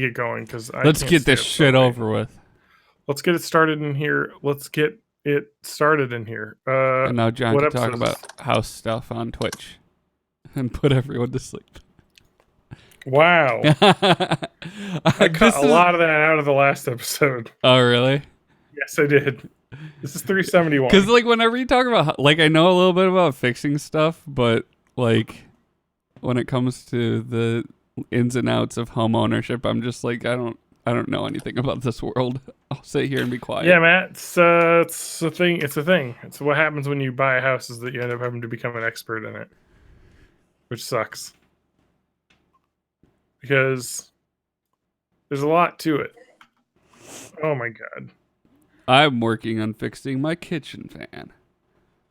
get going because I Let's can't get stay this up so shit late. over with. Let's get it started in here. And now John What can talk episode is about this? house stuff on Twitch and put everyone to sleep. Wow. I cut a lot of that out of the last episode. Oh, really? Yes, I did. This is Because 371. like whenever you talk about like I know a little bit about fixing stuff, but like when it comes to the ins and outs of home ownership, I'm just like I don't know anything about this world. I'll sit here and be quiet. Yeah, Matt, it's a thing. It's a thing. It's what happens when you buy a house is that you end up having to become an expert in it, which sucks. Because there's a lot to it. Oh my god. I'm working on fixing my kitchen fan.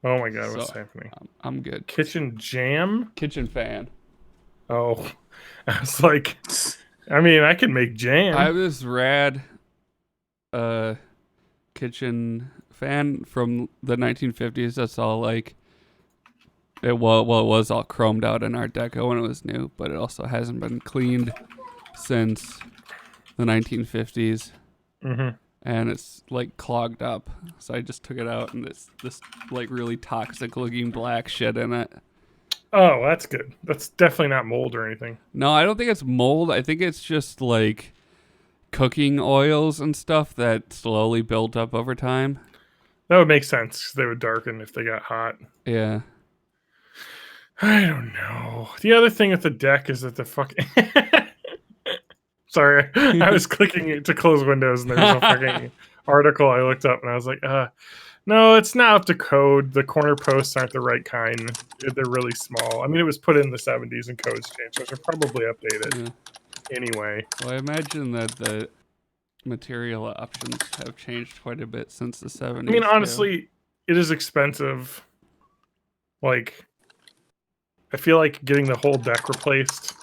Oh my god, what's happening? I'm good. Kitchen jam? Kitchen fan. Oh. I was like, I mean, I can make jam. I have this rad kitchen fan from the 1950s that's all like it was all chromed out in Art Deco when it was new, but it also hasn't been cleaned since the 1950s. Mm-hmm. And it's like clogged up. So I just took it out and it's this like really toxic looking black shit in it. Oh, that's good. That's definitely not mold or anything. No, I don't think it's mold. I think it's just like cooking oils and stuff that slowly built up over time. That would make sense 'cause they would darken if they got hot. Yeah. I don't know. The other thing with the deck is that the fucking... Sorry, I was clicking it to close windows and there was a fucking article I looked up and I was like, no, it's not up to code. The corner posts aren't the right kind. They're really small. I mean, it was put in the 70s and codes changed, so they're probably updated anyway. Well, I imagine that the material options have changed quite a bit since the 70s. I mean, honestly, it is expensive. Like, I feel like getting the whole deck replaced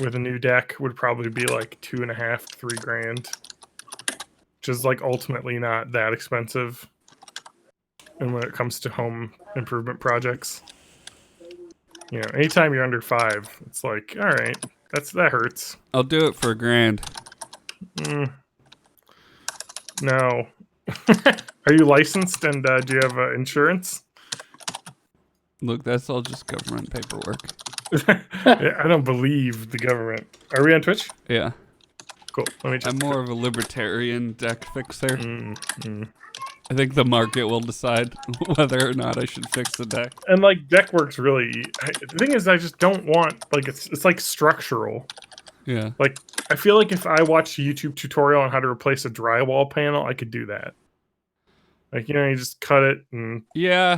with a new deck would probably be like $2.5, $3 grand, which is like ultimately not that expensive. And when it comes to home improvement projects, you know, anytime you're under $5, it's like, all right, that hurts. I'll do it for $1,000. No. Are you licensed and do you have insurance? Look, that's all just government paperwork. I don't believe the government. Are we on Twitch? Yeah. Cool. Let me just... I'm more of a libertarian deck fixer. I think the market will decide whether or not I should fix the deck. And like deck works really... The thing is, I just don't want... Like, it's like structural. Yeah. Like, I feel like if I watched a YouTube tutorial on how to replace a drywall panel, I could do that. Like, you know, you just cut it and... Yeah.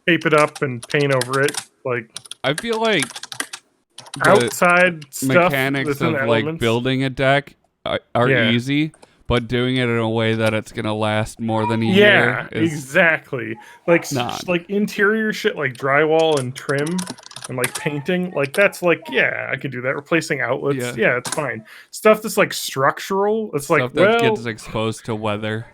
Tape it up and paint over it. Like... I feel like... outside stuff mechanics of like building a deck are easy, but doing it in a way that it's gonna last more than a year is exactly like not. Like interior shit like drywall and trim and like painting, like that's like, yeah, I could do that. Replacing outlets, yeah, it's fine. Stuff that's like structural, it's stuff like, that gets exposed to weather.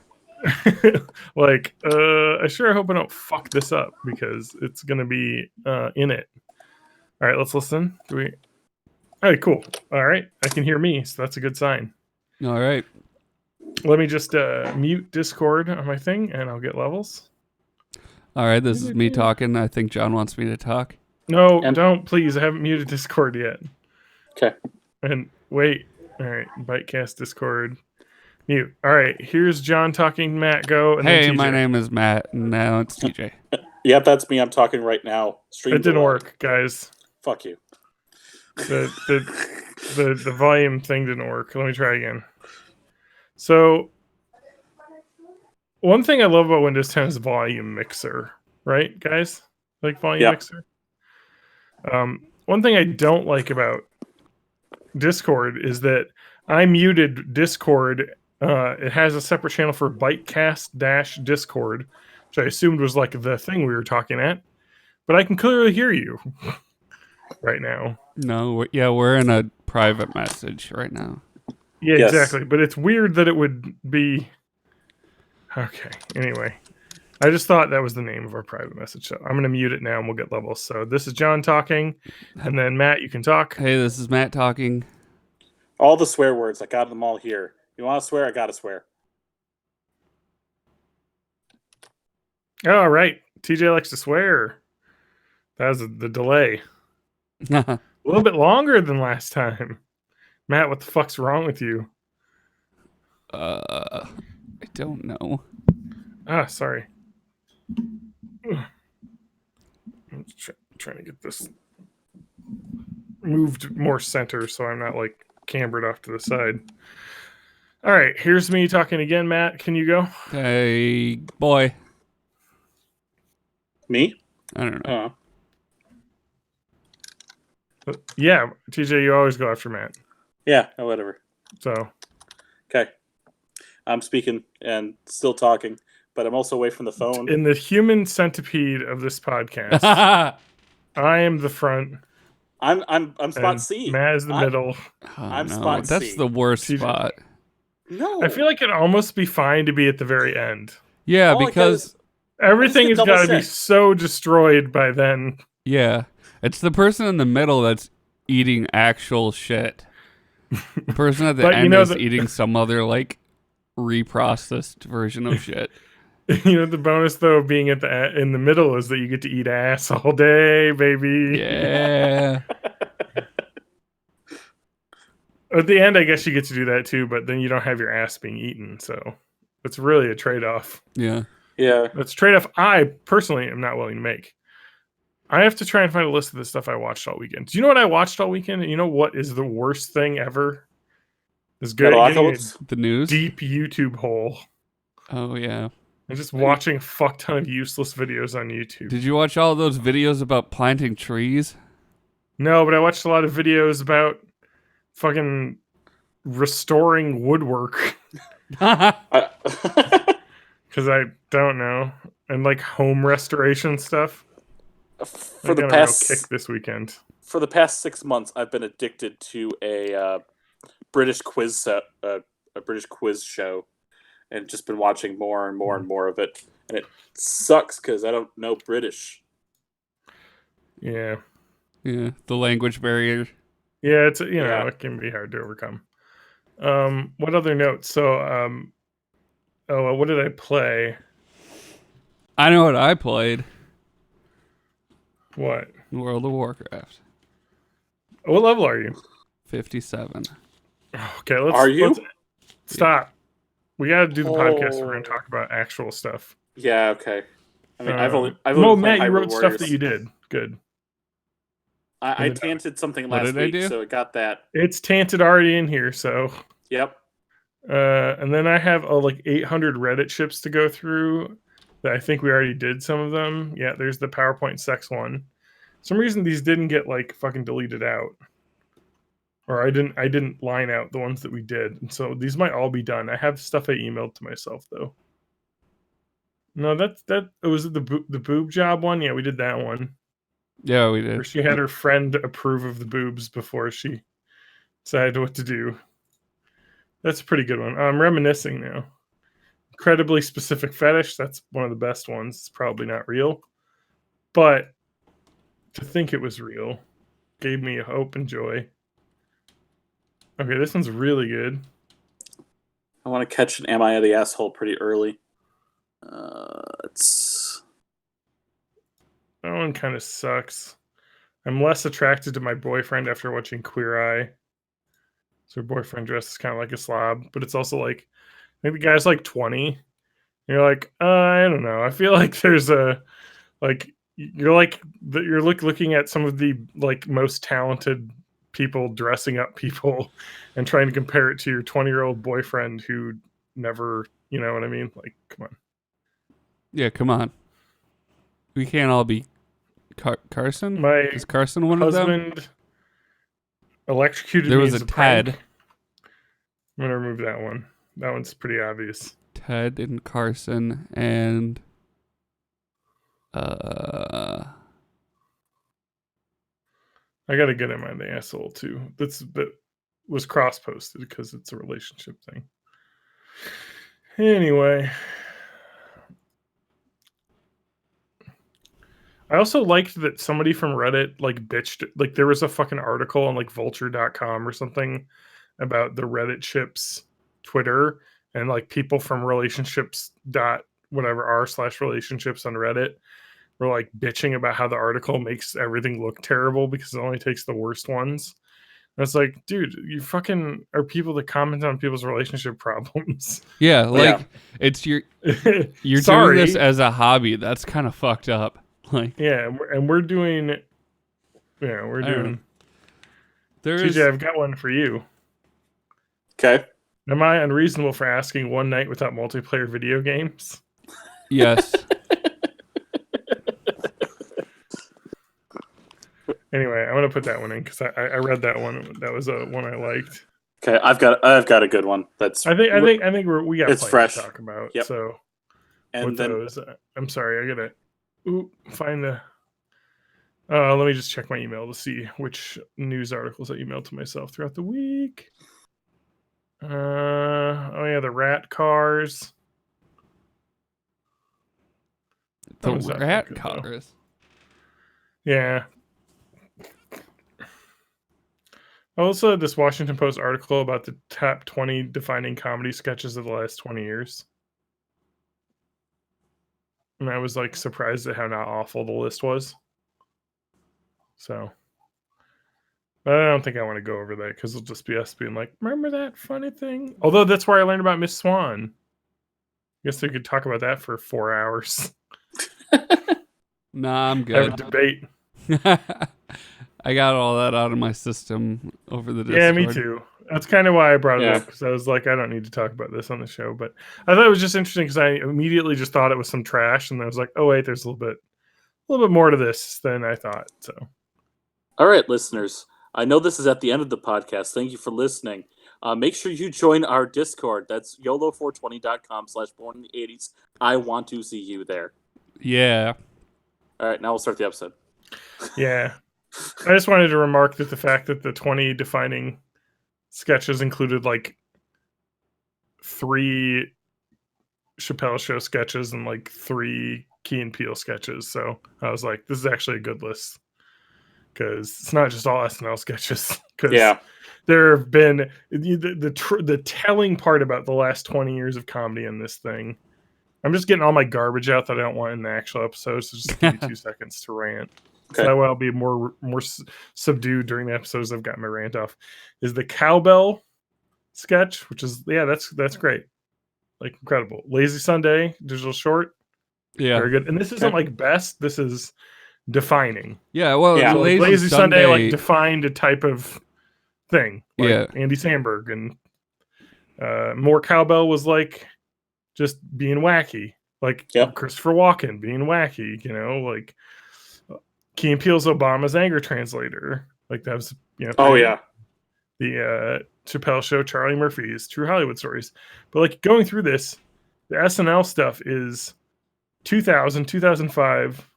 Like I sure hope I don't fuck this up because it's gonna be in it. All right, let's listen. Do we... All right, cool. All right, I can hear me, so that's a good sign. All right. Let me just mute Discord on my thing, and I'll get levels. All right, this is me talking. I think John wants me to talk. No, don't, please. I haven't muted Discord yet. Okay. And wait. All right, Bytecast Discord. Mute. All right, here's John talking. Matt, go. And hey, then TJ. My name is Matt, and now it's TJ. Yep, that's me. I'm talking right now. It didn't work, guys. Fuck you. The volume thing didn't work. Let me try again. So, one thing I love about Windows 10 is volume mixer, right, guys? Like volume mixer. One thing I don't like about Discord is that I muted Discord. It has a separate channel for Bytecast-Discord, which I assumed was like the thing we were talking at, but I can clearly hear you right now. No, we're in a private message right now. Yeah, yes. Exactly. But it's weird that it would be... Okay, anyway. I just thought that was the name of our private message. So I'm going to mute it now and we'll get levels. So this is John talking. And then Matt, you can talk. Hey, this is Matt talking. All the swear words, I got them all here. You want to swear? I got to swear. Oh, right. TJ likes to swear. That was the delay. A little bit longer than last time. Matt, what the fuck's wrong with you? I don't know. Ah, sorry. I'm trying to get this moved more center so I'm not like cambered off to the side. All right, here's me talking again. Matt, can you go? Hey, boy. Me? I don't know. Yeah, TJ, you always go after Matt. Yeah, whatever. So, Okay. I'm speaking and still talking, but I'm also away from the phone. in the human centipede of this podcast, I am the front. I'm spot and C. Matt is the middle. Oh, I'm no. spot That's C. the worst TJ. spot. No. I feel like it'd almost be fine to be at the very end. Yeah, All I because Everything has double got to be check. so destroyed by then. yeah, it's the person in the middle that's eating actual shit. The person at the But you end know is the- eating some other like reprocessed version of shit. You know, the bonus though of being in the middle is that you get to eat ass all day, baby. Yeah. At the end, I guess you get to do that too, but then you don't have your ass being eaten. So it's really a trade-off. Yeah. Yeah. That's a trade-off I personally am not willing to make. I have to try and find a list of the stuff I watched all weekend. Do you know what I watched all weekend? And you know what is the worst thing ever? Is getting a Metalocalypse? The news. deep YouTube hole Oh yeah. and just watching a fuck ton of useless videos on YouTube. Did you watch all those videos about planting trees? No, but I watched a lot of videos about fucking restoring woodwork I- because I don't know, and like home restoration stuff. for I the got a real past kick this weekend. for the past 6 months, I've been addicted to a British quiz a British quiz show, and just been watching more and more and more of it. And it sucks because I don't know British. Yeah, Yeah, the language barrier. yeah, it's you know Yeah. it can be hard to overcome. What other notes? So, what did I play? I know what I played. What? World of Warcraft. What level are you? 57. Okay, let's. Are you? let's stop. We got to do the podcast. We're going to Oh. talk about actual stuff. Yeah, okay. I mean, I've only no, played Matt, you Hyrule wrote stuff Warriors. that you did. Good. I tanted something What last did I week, do? so it got that. It's tanted already in here, so. Yep. And then I have like 800 Reddit ships to go through. That I think we already did some of them. Yeah, there's the PowerPoint sex one. Some reason these didn't get like fucking deleted out, or I didn't line out the ones that we did. And so these might all be done. I have stuff I emailed to myself though. No, was it the boob job one? Yeah, we did that one. Yeah, we Where did. she had her friend approve of the boobs before she decided what to do. That's a pretty good one. I'm reminiscing now. Incredibly specific fetish. That's one of the best ones. It's probably not real, but to think it was real gave me hope and joy. Okay, this one's really good. I want to catch an Am I the Asshole pretty early. It's That one kind of sucks. I'm less attracted to my boyfriend after watching Queer Eye. So her boyfriend dresses kind of like a slob, but it's also like, I think the guy's like 20. And you're like, I don't know. I feel like there's a, like, you're looking at some of the like most talented people dressing up people and trying to compare it to your 20-year-old boyfriend who never, you know what I mean? Like, come on. Yeah, come on. We can't all be Carson? My Is Carson one of them? husband electrocuted There me was as a prank. Ted. I'm gonna remove that one. That one's pretty obvious. Ted and Carson and I gotta get him on the asshole too. That was cross posted because it's a relationship thing. Anyway, I also liked that somebody from Reddit like bitched, like there was a fucking article on like vulture.com or something about the Reddit chips Twitter, and like people from relationships dot whatever r/relationships on Reddit were like bitching about how the article makes everything look terrible because it only takes the worst ones. And it's like, dude, you fucking are people that comment on people's relationship problems. Yeah, like Yeah. it's you're Sorry. doing this as a hobby. That's kind of fucked up. Like Yeah, and we're doing. Yeah, we're I don't doing. there is TJ, I've got one for you. Okay. Am I unreasonable for asking one night without multiplayer video games? yes. Anyway, I'm gonna put that one in because I read that one. That was a one I liked. Okay. I've got a good one. That's I think we got It's plenty fresh. to talk about. Yep. So and with then those, I'm sorry, I gotta find the. Let me just check my email to see which news articles I emailed to myself throughout the week. Oh yeah, the rat cars. The That was not rat good, though. cars. Yeah. Also, this Washington Post article about the top 20 defining comedy sketches of the last 20 years. And I was like surprised at how not awful the list was. So, but I don't think I want to go over that because it'll just be us being like, remember that funny thing? Although that's where I learned about Miss Swan. Guess we could talk about that for 4 hours. Nah, I'm Have good. a debate. I got all that out of my system over the Discord. Yeah, me too. That's kind of why I brought it Yeah. up because I was like, I don't need to talk about this on the show. But I thought it was just interesting because I immediately just thought it was some trash, and I was like, oh wait, there's a little bit more to this than I thought. So all right, listeners. I know this is at the end of the podcast. Thank you for listening. Make sure you join our Discord. That's YOLO420.com/born-in-the-80s. I want to see you there. Yeah. All right, now we'll start the episode. yeah, I just wanted to remark that the fact that the 20 defining sketches included like 3 Chappelle Show sketches and like 3 Key and Peele sketches. So I was like, this is actually a good list because it's not just all SNL sketches. Because Yeah. there have been the telling part about the last 20 years of comedy in this thing. I'm just getting all my garbage out that I don't want in the actual episode. So just give me 2 seconds to rant. Okay. So that way I'll be more subdued during the episodes. I've got my rant off. Is the cowbell sketch, which is that's great, like incredible. Lazy Sunday digital short, Yeah. very good. And this isn't like best. This is defining. Yeah, well, Yeah. So Lazy, Lazy Sunday Sunday like defined a type of thing. Like Yeah. Andy Samberg, and more cowbell was like just being wacky, like Yep. Christopher Walken being wacky. Like Key and Peele's Obama's anger translator. Like that was Oh pretty- yeah. the Chappelle Show, Charlie Murphy's True Hollywood Stories. But like going through this, the SNL stuff is 2000, 2005,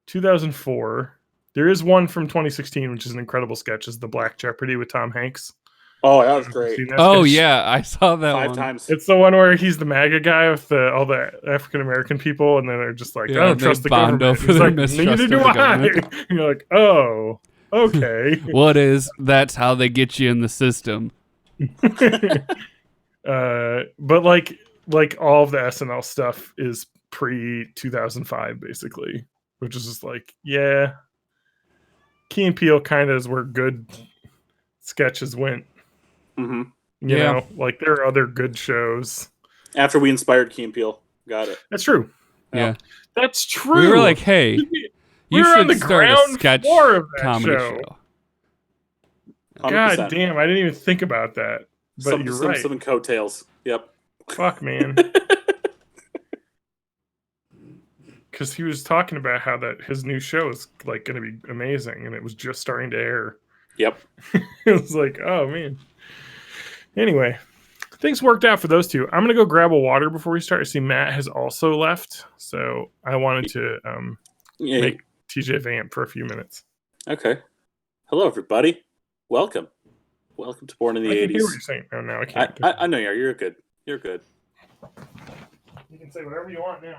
2004. There is one from 2016, which is an incredible sketch. Is the Black Jeopardy with Tom Hanks. Oh, that was Have you great. seen that Oh sketch? yeah, I saw that 5 one. times. It's the one where he's the MAGA guy with all the African American people, and then they're just like, Yeah, I don't they trust the bond government. over He's their like, mistrust neither of do the I. government. And you're like, oh, okay. What is? That's how they get you in the system. But like all of the SNL stuff is pre 2005 basically, which is just like, yeah, Key and Peele kind of is where good sketches went. hmm You Yeah. know, like there are other good shows. After we inspired Key and Peele. Got it. That's true. Yeah. That's true. We were like, hey, we you were on should the start a ground sketch floor of that comedy show. show. 100%. God damn, I didn't even think about that. But you're right. Some coattails. Yep. Fuck, man. Because he was talking about how that his new show is like going to be amazing, and it was just starting to air. Yep. It was like, oh man. Anyway, things worked out for those two. I'm gonna go grab a water before we start. I see Matt has also left, so I wanted to Yeah. make TJ vamp for a few minutes. Okay. Hello, everybody. Welcome. Welcome to Born in the I can hear what 80s. you're saying. Oh, now I can't. I know you are. You're good. You're good. You can say whatever you want now.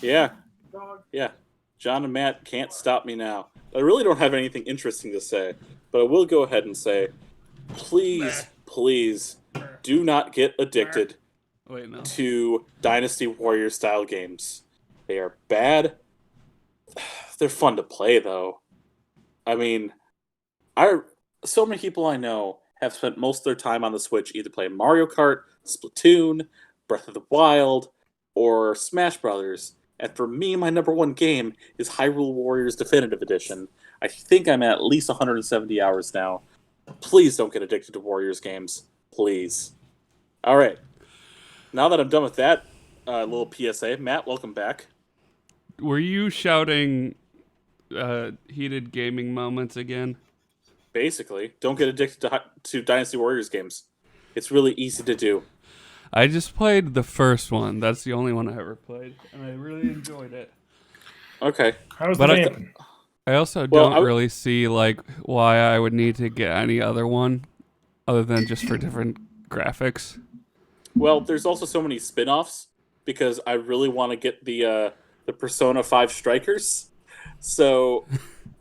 Yeah. Dog. Yeah. John and Matt can't stop me now. I really don't have anything interesting to say, but I will go ahead and say, please, please do not get addicted Wait, no. to Dynasty Warrior style games. They are bad. They're fun to play though. I mean, so many people I know have spent most of their time on the Switch either playing Mario Kart, Splatoon, Breath of the Wild, or Smash Brothers. And for me, my number one game is Hyrule Warriors Definitive Edition. I think I'm at least 170 hours now. Please don't get addicted to Warriors games. Please. All right. Now that I'm done with that little PSA, Matt, welcome back. Were you shouting heated gaming moments again? Basically, don't get addicted to Dynasty Warriors games. It's really easy to do. I just played the first one. That's the only one I ever played, and I really enjoyed it. Okay. How's But the I vamping? I also Well, don't really see like why I would need to get any other one other than just for different graphics. Well, there's also so many spin-offs because I really want to get the Persona 5 Strikers. So,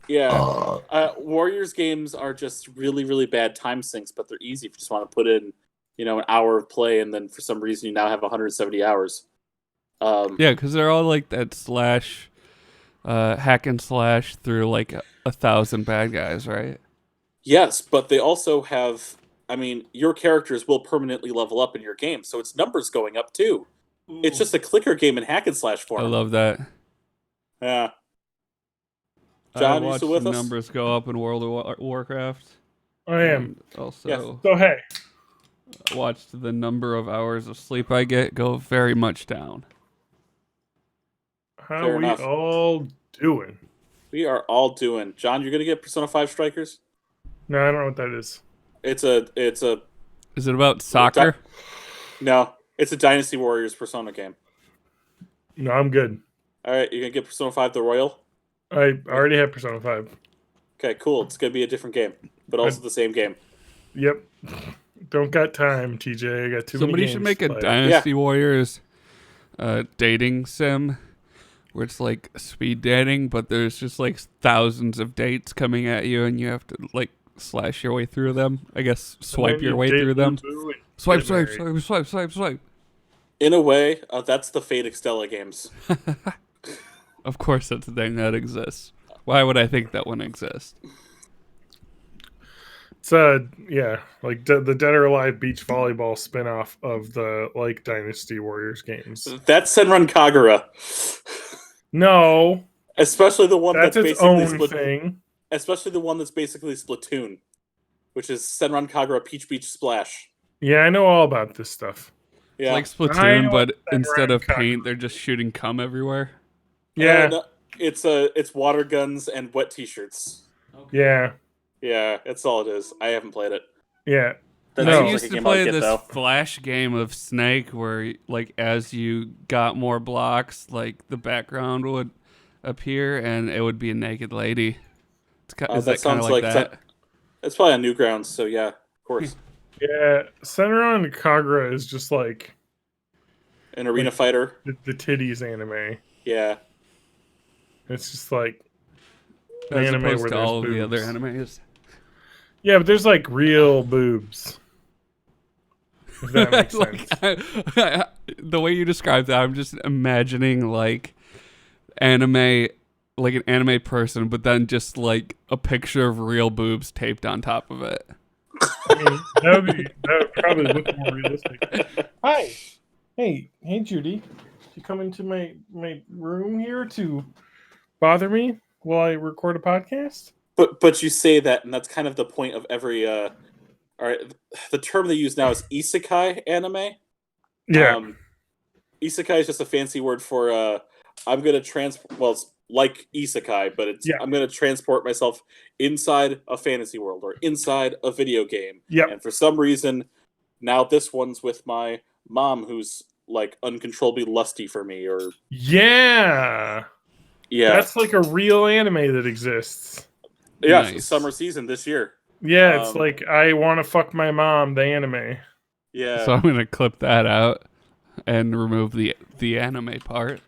yeah, Warriors games are just really, really bad time sinks, but they're easy if you just want to put in, an hour of play, and then for some reason you now have 170 hours. Yeah, because they're all like that slash, hack and slash through like 1,000 bad guys, right? Yes, but they also have. I mean, your characters will permanently level up in your game, so its numbers going up too. It's just a clicker game in hack and slash form. I love that. Yeah. John, I you watched still the with us? numbers go up in World of Warcraft. I am. And also, Yes. So hey, watched the number of hours of sleep I get go very much down. how Fair we enough. all doing? We are all doing. John, you're gonna get Persona 5 Strikers? No, I don't know what that is. It's a Is it about soccer? no, it's a Dynasty Warriors Persona game. No, I'm good. All right, you're gonna get Persona 5 the Royal. I already have Persona 5. Okay, cool. It's gonna be a different game, but also the same game. Yep. Don't got time, TJ. I got too many Somebody games should make to a play. Dynasty Warriors dating sim where it's like speed dating, but there's just like thousands of dates coming at you and you have to like slash your way through them. I guess swipe And your you way date through them. Boo and Swipe, get swipe, married. swipe, swipe, swipe, swipe. In a way, that's the Fate Extella games. Of course that's a thing that exists. Why would I think that wouldn't exist? It's yeah, like the Dead or Alive beach volleyball spinoff of the like Dynasty Warriors games. That's Senran Kagura, No, especially the one that's that's its basically own thing. especially the one that's basically Splatoon, which is Senran Kagura Peach Beach Splash. Yeah, I know all about this stuff. Yeah, It's like I Splatoon, know but what instead Senran of paint, Kagura- they're just shooting cum everywhere. Yeah, No, it's water guns and wet T-shirts. yeah, Yeah, that's all it is. I haven't played it. yeah. That No. I seems used like a to game I'll play get, this though. Flash game of Snake where, like, as you got more blocks, like, the background would appear and it would be a naked lady. Is that that kind of sounds like like that? It's probably on Newgrounds, so yeah, of course. Yeah, Senran Kagura is just like An arena fighter. the titties anime. Yeah. It's just like an As anime opposed where to there's all of the other boobs. animes. Yeah, but there's like real boobs. If that makes sense. The way you describe that, I'm just imagining, like, anime, like an anime person, but then just, like, a picture of real boobs taped on top of it. I mean, that would probably look more realistic. Hi. Hey, Judy. You come into my room here to bother me while I record a podcast? But you say that, and that's kind of the point of every. All right, the term they use now is isekai anime. Yeah. Isekai is just a fancy word for I'm gonna well, it's like isekai, but it's Yeah. I'm gonna transport myself inside a fantasy world or inside a video game. Yep. And for some reason, now this one's with my mom, who's like uncontrollably lusty for me, or Yeah. yeah, That's like a real anime that exists. yeah, it's Nice. summer season this year. Yeah, it's Um, like I want to fuck my mom, the anime. Yeah, So I'm gonna clip that out and remove the anime part.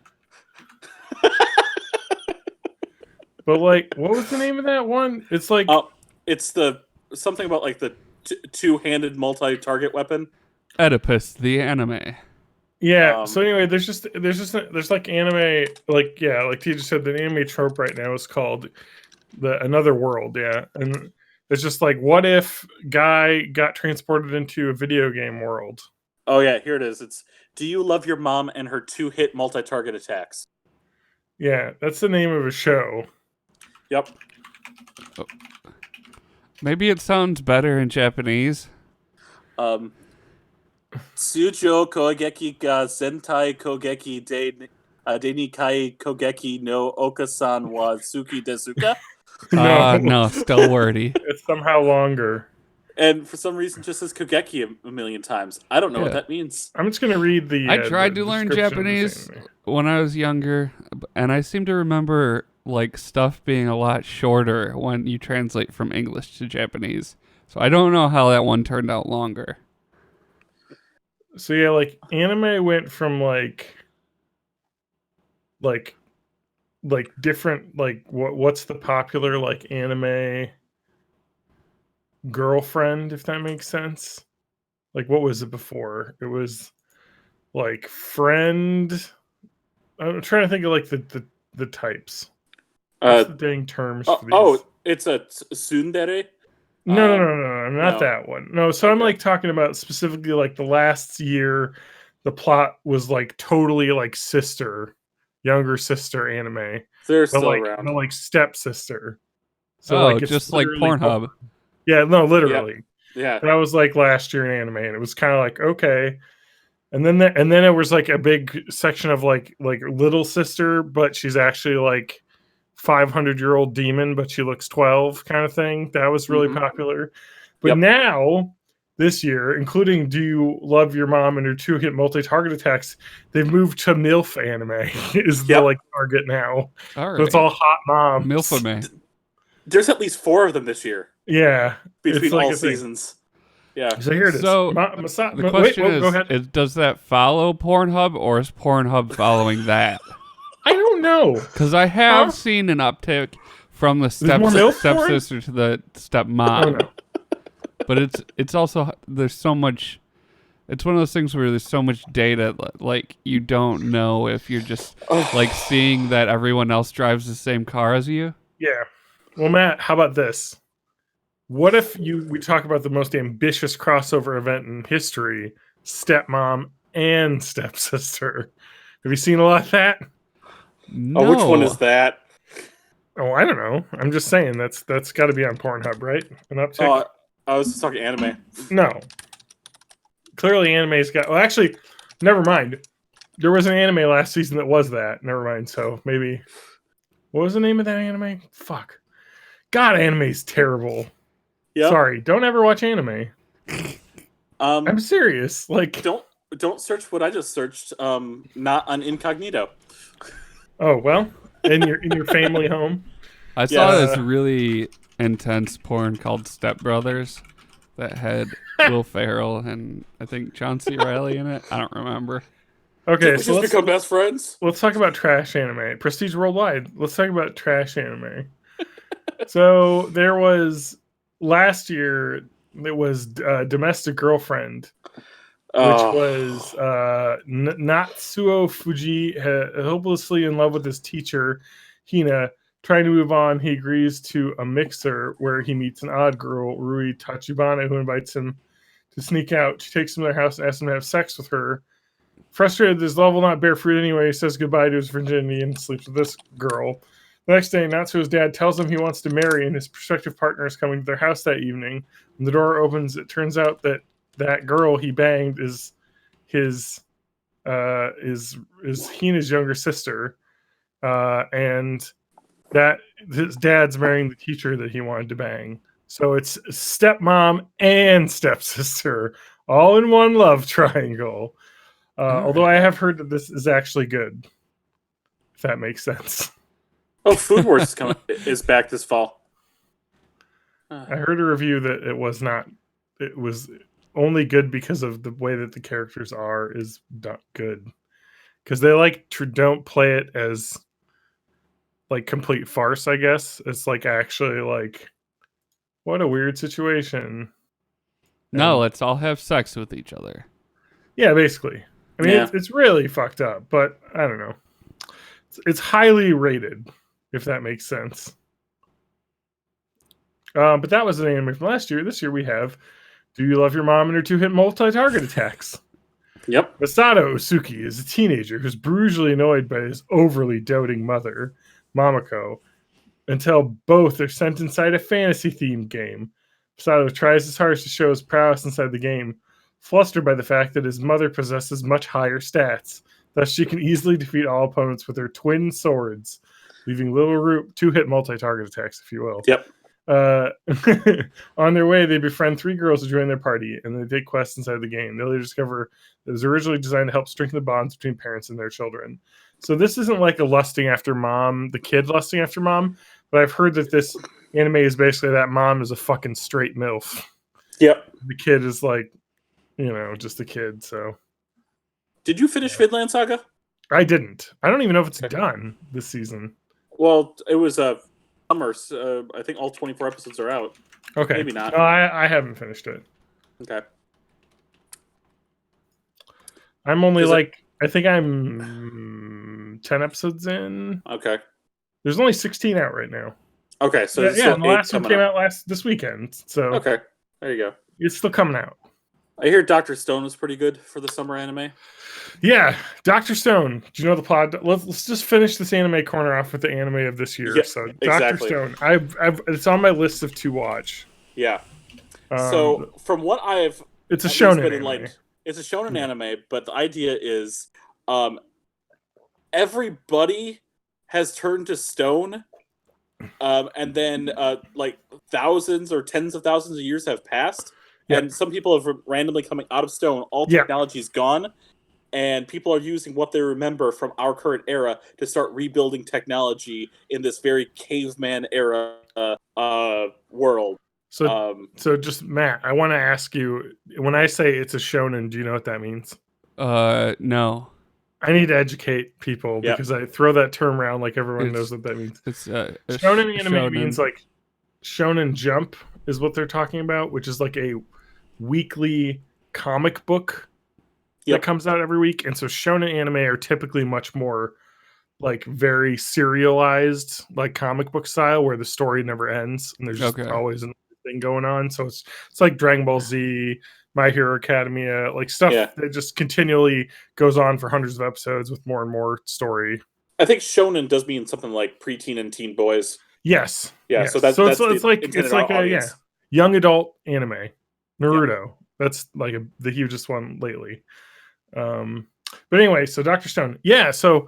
But like, what was the name of that one? It's like it's the something about like the two-handed multi-target weapon. Oedipus, the anime. Yeah. So anyway, there's like anime, like like T just said, the anime trope right now is called the Another World. Yeah, and it's just like, what if guy got transported into a video game world? Oh yeah, here it is. It's Do You Love Your Mom and Her Two-Hit Multi-Target Attacks. Yeah, that's the name of a show. Yep. Maybe it sounds better in Japanese. Tsujo Kogeki ga Sentai Kogeki de Nikai Kogeki no Okasan wa Tsuki Desuka. No, still wordy. It's somehow longer. And for some reason just says Kogeki a million times. I don't know what Yeah. that means. I'm just gonna read the. I tried the to learn description of this Japanese anime. when I was younger, and I seem to remember like stuff being a lot shorter when you translate from English to Japanese. So I don't know how that one turned out longer. So yeah, like anime went from like different, like what's the popular like anime girlfriend, if that makes sense. Like what was it before? It was like friend. I'm trying to think of like the types. What's the dang terms for these? It's a tsundere. No, not no. that one. No, so I'm Okay. like talking about specifically like the last year, the plot was like totally like younger sister anime. They're But still like around. no, like stepsister. It's it's just like literally Pornhub. Yeah, no, literally. Yeah. That was like last year in anime, and it was kind of like okay. And then it was like a big section of like little sister, but she's actually like 500-year-old demon, but she looks 12 kind of thing. That was really Mhm. popular. But Yep. now this year, including Do You Love Your Mom and Her Two-Hit Multi-Target Attacks, they've moved to MILF anime is the Yep. like target now. All right. So it's all hot moms. Milfame. There's at least 4 of them this year Yeah. between it's like all a thing. seasons. Yeah. So here it is. So, Masa- The question go ahead. is, does that follow Pornhub or is Pornhub following that? I don't know. Because I have Huh? seen an uptick from the more MILF porn? stepsister to the stepmom. Oh, no. But it's also, there's so much, it's one of those things where there's so much data, like you don't know if you're just like seeing that everyone else drives the same car as you. Yeah. Well, Matt, how about this? What if we talk about the most ambitious crossover event in history, stepmom and stepsister? Have you seen a lot of that? No. Oh, which one is that? Oh, I don't know. I'm just saying that's got to be on Pornhub, right? An uptick? Oh, I was just talking anime. No. Clearly, anime's got. Well, actually, never mind. There was an anime last season that was that. Never mind. So maybe. What was the name of that anime? Fuck. God, anime's terrible. Yeah. Sorry. Don't ever watch anime. I'm serious. Like, Don't search what I just searched. Not on incognito. oh well, in your family home. I saw Yeah. this really intense porn called Step Brothers that had Will Ferrell and I think John C. Reilly in it. I don't remember. Okay, Did we so just become best friends? let's talk about trash anime. Prestige Worldwide. Let's talk about trash anime. So there was last year. It was Domestic Girlfriend, which was Natsuo Fuji, hopelessly in love with his teacher, Hina. Trying to move on, he agrees to a mixer where he meets an odd girl, Rui Tachibana, who invites him to sneak out. She takes him to their house and asks him to have sex with her. Frustrated, this love will not bear fruit anyway. He says goodbye to his virginity and sleeps with this girl. The next day, Natsuo's dad tells him he wants to marry, and his prospective partner is coming to their house that evening. When the door opens, it turns out that girl he banged is Hina's younger sister, and that his dad's marrying the teacher that he wanted to bang. So it's stepmom and stepsister all in one love triangle. Although I have heard that this is actually good, if that makes sense. Oh, Food Wars is back this fall. I heard a review that it was not. It was only good because of the way that the characters is not good. Because they don't play it as like complete farce. I guess it's like actually like what a weird situation. No, let's all have sex with each other. Yeah, basically. I mean, Yeah. it's really fucked up, but I don't know. It's highly rated, if that makes sense. But that was an anime from last year. This year we have Do You Love Your Mom and Her Two-Hit Multi-Target Attacks? Yep. Masato Usuki is a teenager who's brutally annoyed by his overly doting mother, Mamako, until both are sent inside a fantasy-themed game. Masato tries his hardest to show his prowess inside the game, flustered by the fact that his mother possesses much higher stats. Thus, she can easily defeat all opponents with her twin swords, leaving little room two-hit multi-target attacks, if you will. Yep. On their way, they befriend 3 girls to join their party, and they take quests inside the game. They later discover that it was originally designed to help strengthen the bonds between parents and their children. So this isn't like a lusting after mom, the kid lusting after mom, but I've heard that this anime is basically that mom is a fucking straight MILF. Yep. The kid is like, just a kid, so. Did you finish Vinland Saga? I didn't. I don't even know if it's Okay. done this season. Well, it was summer. I think all 24 episodes are out. Okay. Maybe not. No, I haven't finished it. Okay. I'm only Is it- like, I think I'm 10 episodes in. Okay. There's only 16 out right now. Okay. So Yeah, there's yeah, still and the 8 last one coming came up. out this weekend. So Okay. There you go. it's still coming out. I hear Dr. Stone was pretty good for the summer anime. Yeah, Dr. Stone. Do you know the plot? Let's just finish this anime corner off with the anime of this year. Yeah, so Dr. exactly. Stone, I've it's on my list of to watch. Yeah. Um, So from what I've it's a at least shonen been anime. enlightened, it's a shonen Yeah. anime, but the idea is everybody has turned to stone, and then like thousands or tens of thousands of years have passed, Yeah. and some people have randomly coming out of stone. All Yeah. technology is gone, and people are using what they remember from our current era to start rebuilding technology in this very caveman era world. So just Matt, I want to ask you, when I say it's a shonen, do you know what that means? No. I need to educate people Yeah. because I throw that term around like everyone It's- knows what that means. It's Shonen anime means like Shonen Jump is what they're talking about, which is like a weekly comic book Yep. that comes out every week. And so shonen anime are typically much more like very serialized, like comic book style, where the story never ends and there's just Okay. always another thing going on. So it's like Dragon Ball Z, My Hero Academia, like stuff Yeah. that just continually goes on for hundreds of episodes with more and more story. I think shonen does mean something like preteen and teen boys. Yes. Yeah, yes. so that's it's the like intended it's like a audience. young adult anime. Naruto. That's like the hugest one lately. But anyway, so Dr. Stone. Yeah, so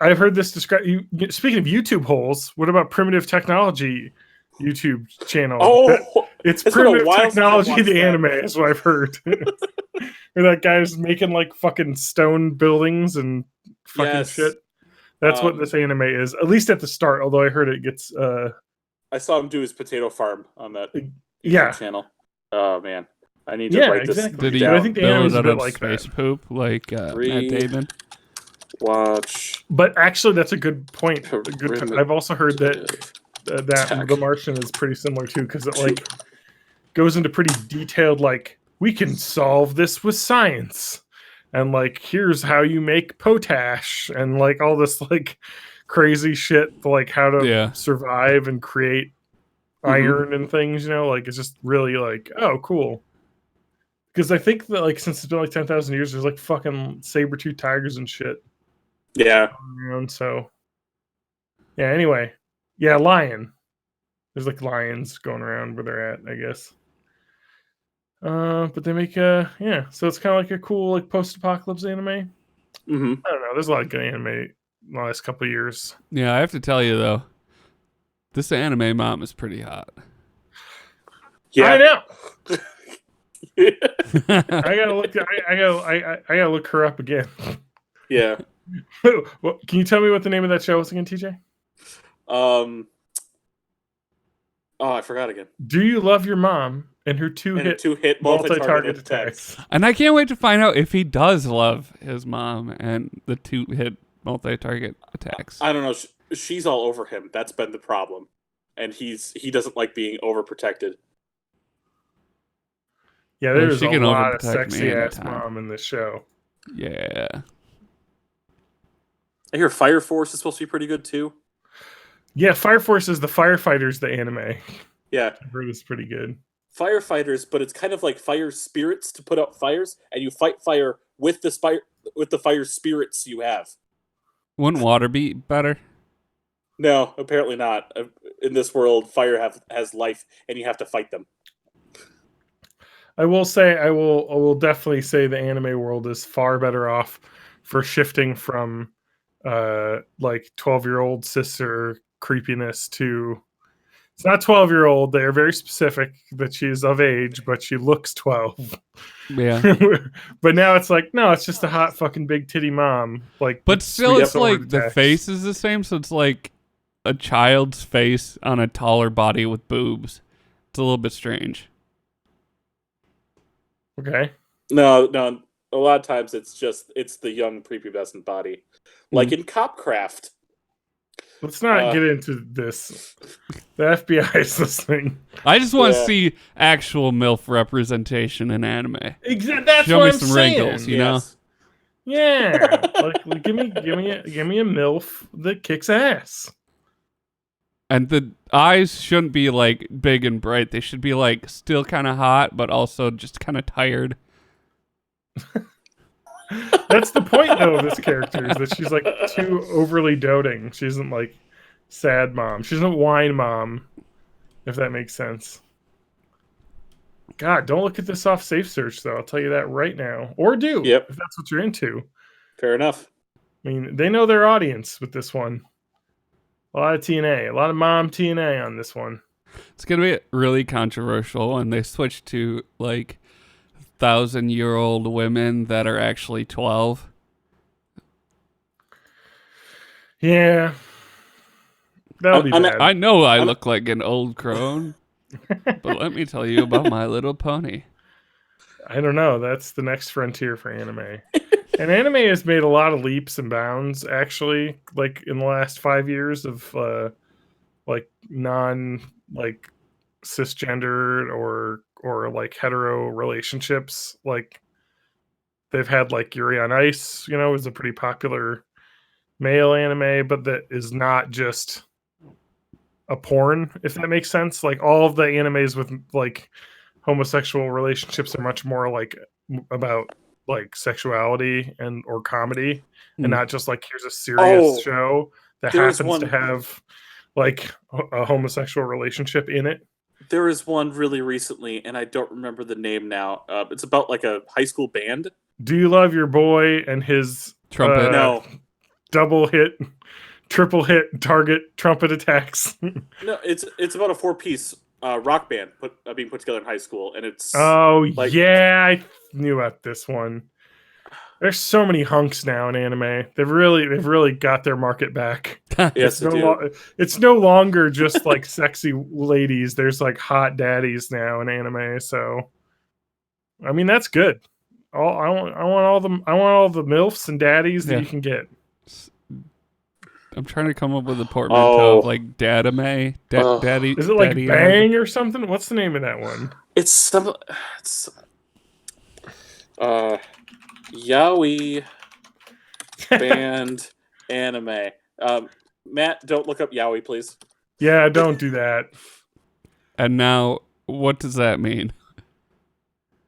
I've heard this described. Speaking of YouTube holes, what about Primitive Technology YouTube channel? Oh, it's it's been a Primitive while since I've Technology, watched the that. anime, is what I've heard. Where that guy's making like fucking stone buildings and fucking Yes. shit. That's what Um, this anime is, at least at the start. Although I heard it gets, I saw him do his potato farm on that yeah, channel. Oh man, I need to Yeah, write this exactly. Did he down. I think the build anime's it a out bit of like space that. poop like Matt Three- Damon? Watch. But actually, that's a good point. Primitive I've also heard that Tech. The Martian is pretty similar too, because it like goes into pretty detailed, like we can solve this with science, and like here's how you make potash, and like all this like crazy shit, like how to Yeah. survive and create iron and things. Like it's just really like, oh, cool. Because I think that like since it's been like 10,000 years, there's like fucking saber-tooth tigers and shit Yeah, around. So yeah. Anyway, yeah, lion. There's like lions going around where they're at, I guess. But they make yeah. So it's kind of like a cool like post-apocalypse anime. hmm I don't know. There's a lot of good anime in the last couple of years. Yeah, I have to tell you though, this anime mom is pretty hot. I yeah. know. I gotta look. I gotta look her up again. Yeah. Well, can you tell me what the name of that show was again, TJ? Oh, I forgot again. Do You Love Your Mom and Her And Two-Hit two-hit Multi-Target multi-target Attacks? attacks. And I can't wait to find out if he does love his mom and the 2-hit multi-target attacks. I don't know. She's all over him. That's been the problem, and he doesn't like being overprotected. Yeah, there's she a can lot of overprotect me sexy ass anytime. mom in this show. Yeah. I hear Fire Force is supposed to be pretty good too. Yeah, Fire Force is the firefighters, the anime. Yeah, I heard it's pretty good. firefighters, but it's kind of like fire spirits to put out fires, and you fight fire with the fire spirits you have. Wouldn't water be better? No, apparently not. In this world, fire has life, and you have to fight them. I will say, I will definitely say the anime world is far better off for shifting from like 12-year-old sister creepiness to it's not 12-year-old. They are very specific that she is of age, but she looks 12. Yeah. But now it's like, no, it's just a hot fucking big titty mom. Like, But still, sweet it's sword like the attacks. face is the same, so it's like a child's face on a taller body with boobs. It's a little bit strange. Okay. No. A lot of times it's the young prepubescent body, like in Copcraft. Let's not get into this. The FBI is listening. I just want to Yeah. see actual MILF representation in anime. That's Show what me I'm some saying. wrinkles, you know? Yeah, like give me a MILF that kicks ass. And the eyes shouldn't be like big and bright. They should be like still kind of hot, but also just kind of tired. That's the point, though, of this character is that she's like too overly doting. She isn't like sad mom. She's not wine mom, if that makes sense. God, don't look at this off safe search though. I'll tell you that right now, or do Yep. if that's what you're into. Fair enough. I mean, they know their audience with this one. A lot of TNA, a lot of mom TNA on this one. It's gonna be really controversial when they switch to like 1,000-year-old women that are actually 12. Yeah, that'll be bad. I know I look like an old crone, but let me tell you about My Little Pony. I don't know. That's the next frontier for anime. And anime has made a lot of leaps and bounds, actually, like in the last 5 years of like non like cisgendered or like hetero relationships. Like they've had like Yuri on Ice, you know, is a pretty popular male anime, but that is not just a porn, if that makes sense. Like all of the animes with like homosexual relationships are much more like about like sexuality and or comedy and not just like here's a serious show that there's happens to one- have like a homosexual relationship in it. There is one really recently, and I don't remember the name now. It's about like a high school band. Do you love your boy and his Trumpet. No, double hit, triple hit target trumpet attacks? no, it's about a 4-piece rock band being put together in high school, and it's Oh like- yeah, I knew about this one. There's so many hunks now in anime. They've really got their market back. yes, they do. It's no longer just like sexy ladies. There's like hot daddies now in anime. So, I mean, that's good. I want all the milfs and daddies that Yeah. you can get. I'm trying to come up with a portmanteau of Oh. like dadame, daddy. Is it like daddy Bang or something? What's the name of that one? It's yaoi band anime. Matt, don't look up yaoi, please. Yeah, don't do that. And now, what does that mean?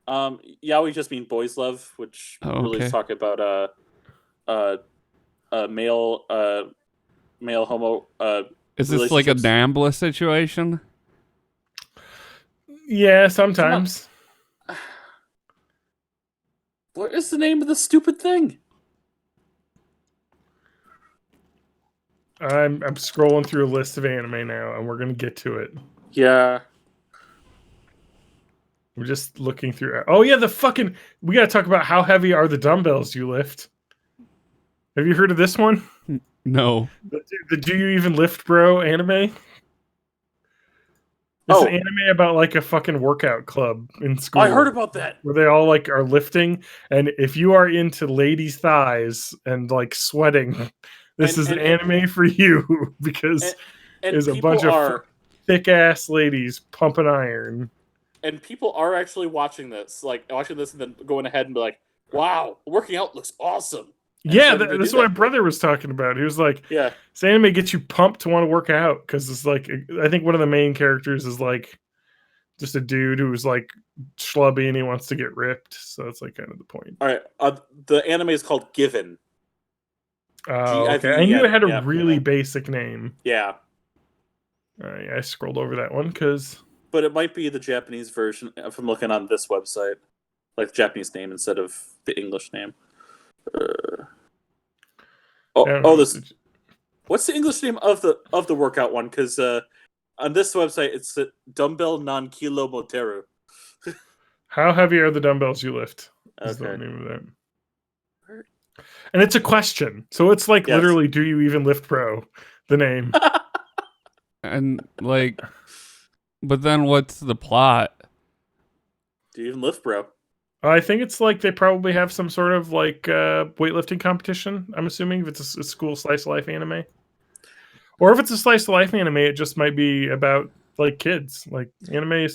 Yaoi just means boys love, which Oh, really okay. is talking about male homo. Is this like a relationships. Nambla situation? Yeah, sometimes. What is the name of the stupid thing? I'm scrolling through a list of anime now, and we're gonna get to it. Yeah. We're just looking through. Oh yeah, we gotta talk about how heavy are the dumbbells you lift. Have you heard of this one? No. The Do You Even Lift Bro anime? It's an anime about like a fucking workout club in school. I heard about that. where they all like are lifting, and if you are into ladies' thighs and like sweating, this is an anime for you because And there's a people bunch of are thick ass ladies pumping iron. and people are actually watching this and then going ahead and be like, "Wow, working out looks awesome." And Yeah, starting to that's do what my that. brother was talking about. He was like, Yeah, this anime gets you pumped to want to work out because it's like, I think one of the main characters is like just a dude who's like schlubby and he wants to get ripped. So that's like kind of the point. all right. The anime is called Given. Oh, okay. I knew it had a Yeah. really basic name. Yeah, Yeah, I scrolled over that one because but it might be the Japanese version if I'm looking on this website, like the Japanese name instead of the English name. This. What's the English name of the workout one? Because on this website it's Dumbbell Non Kilo Moteru. how heavy are the dumbbells you lift? Is the Okay. name of that. And it's a question, so it's like Yes. literally, do you even lift pro? The name. And like, but then what's the plot? Do you even lift, bro? I think it's like they probably have some sort of like weightlifting competition. I'm assuming if it's a school slice of life anime, or if it's a slice of life anime, it just might be about like kids. Like anime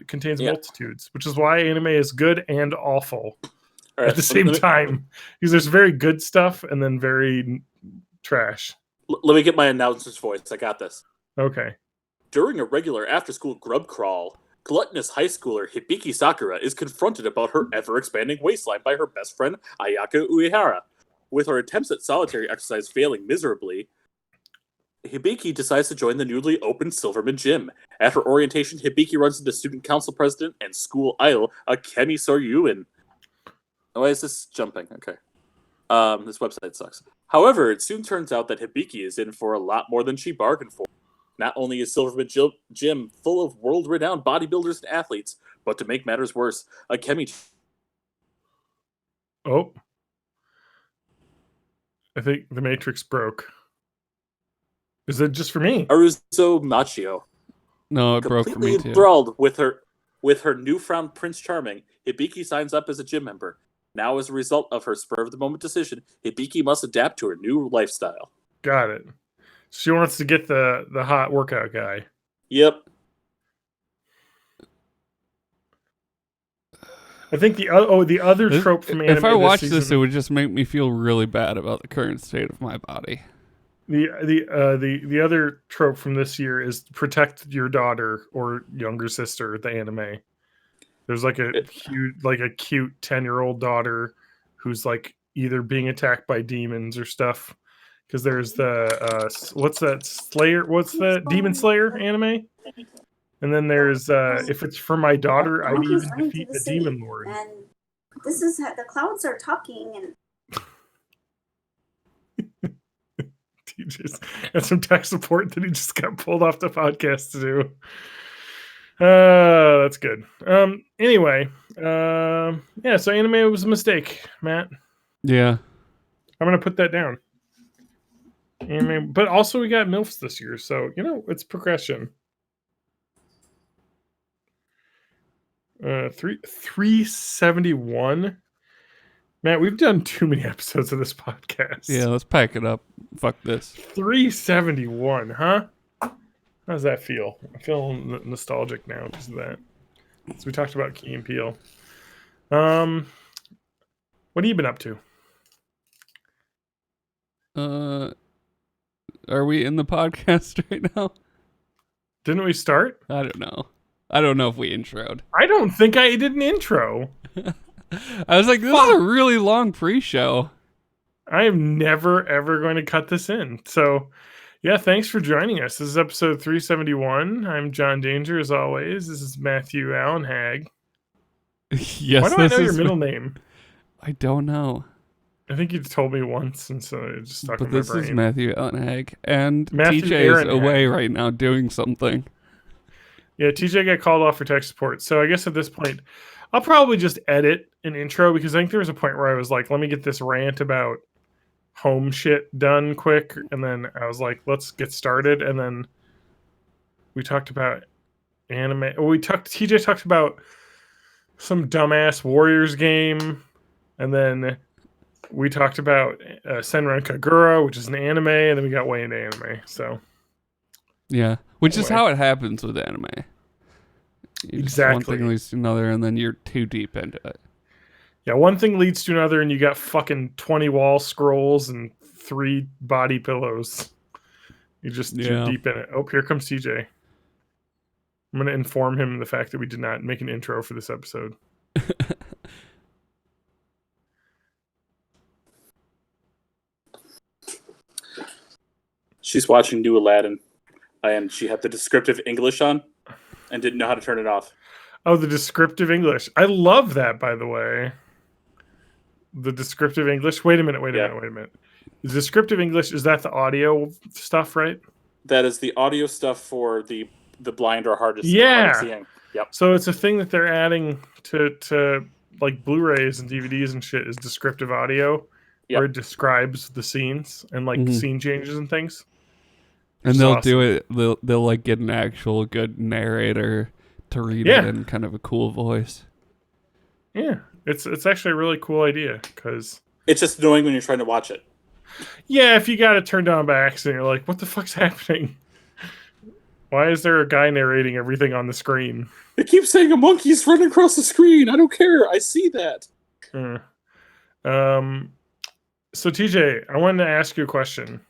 contains multitudes, which is why anime is good and awful at the same time. Because there's very good stuff and then very trash. Let me get my announcer's voice. I got this. Okay. During a regular after-school grub crawl, gluttonous high schooler Hibiki Sakura is confronted about her ever-expanding waistline by her best friend Ayaka Uehara. With her attempts at solitary exercise failing miserably, Hibiki decides to join the newly opened Silverman Gym. At her orientation, Hibiki runs into student council president and school idol Akemi Soryuin. Why is this jumping? Okay. This website sucks. However, it soon turns out that Hibiki is in for a lot more than she bargained for. Not only is Silverman Gym full of world-renowned bodybuilders and athletes, but to make matters worse, Akemi... Oh. I think the Matrix broke. Is it just for me? Aruzo Machio. No, it broke for me Completely too. enthralled with her newfound Prince Charming, Hibiki signs up as a gym member. Now, as a result of her spur-of-the-moment decision, Hibiki must adapt to her new lifestyle. Got it. She wants to get the hot workout guy. Yep. I think the other trope from anime. If I watched this, this, it would just make me feel really bad about the current state of my body. The other trope from this year is protect your daughter or younger sister. The anime. There's like a cute 10-year-old daughter who's like either being attacked by demons or stuff. Because there's the what's that Slayer? What's the Demon Slayer anime? And then there's if it's for my daughter, I'd even defeat the demon lord. And this is the clouds are talking, and He just had some tech support that he just got pulled off the podcast to do. That's good. Anyway, yeah. So anime was a mistake, Matt. Yeah. I'm gonna put that down. Anime, but also we got MILFs this year, so it's progression. 371. Matt, we've done too many episodes of this podcast. Yeah, let's pack it up. Fuck this. 371, huh? How does that feel? I feel nostalgic now because of that. So we talked about Key and Peele. What have you been up to? Are we in the podcast right now? Didn't we start? I don't know. I don't know if we introed. I don't think I did an intro. I was like, this is a really long pre-show. I am never, ever going to cut this in. So, yeah, thanks for joining us. This is episode 371. I'm John Danger, as always. This is Matthew Allen Hag. Yes, Why do I know your middle name? I don't know. I think you told me once, and so it just stuck in my brain. But this is Matthew Allen Hag, and Matthew TJ Aaron is away Hag. right now doing something. Yeah, TJ got called off for tech support. So I guess at this point, I'll probably just edit an intro because I think there was a point where I was like, let me get this rant about home shit done quick. And then I was like, let's get started. And then we talked about anime. TJ talked about some dumbass Warriors game. And then we talked about Senran Kagura, which is an anime. And then we got way into anime. So Yeah, which is Anyway. how it happens with anime. Exactly. One thing leads to another, and then you're too deep into it. Yeah, one thing leads to another, and you got fucking 20 wall scrolls and 3 body pillows. You're deep in it. Oh, here comes TJ. I'm going to inform him the fact that we did not make an intro for this episode. She's watching New Aladdin, and she had the descriptive English on and didn't know how to turn it off. Oh, the descriptive English. I love that, by the way. The descriptive English. Wait a minute. The descriptive English, is that the audio stuff, right? That is the audio stuff for the blind or hard Yeah. seeing. Yep. So it's a thing that they're adding to like Blu-rays and DVDs and shit is descriptive audio, where it describes the scenes and like scene changes and things. And they'll do it. They'll like get an actual good narrator to read it in kind of a cool voice. Yeah, it's actually a really cool idea because it's just annoying when you're trying to watch it. Yeah, if you got it turned on by accident, you're like, what the fuck's happening? Why is there a guy narrating everything on the screen? It keeps saying a monkey's running across the screen. I don't care. I see that. So TJ, I wanted to ask you a question.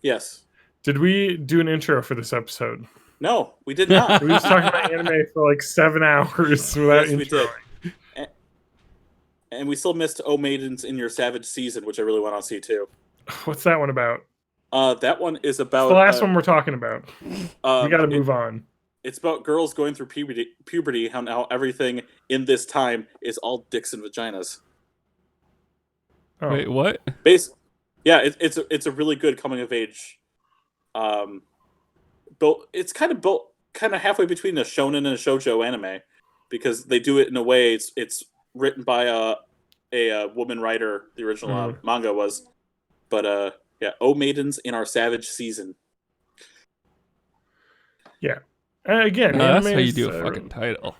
Yes. Did we do an intro for this episode? No, we did not. We was talking about anime for like 7 hours without Yes, we intro. did. And we still missed O Maidens in Your Savage Season, which I really want to see too. What's that one about? That one is about... It's the last one we're talking about. We got to move on. It's about girls going through puberty, how everything in this time is all dicks and vaginas. Oh. Wait, what? It's a really good coming of age. It's kind of halfway between a shonen and a shoujo anime, because they do it in a way it's written by a woman writer. The original manga was, but O Maidens in Our Savage Season. Yeah. Again, that's how you do a fucking title.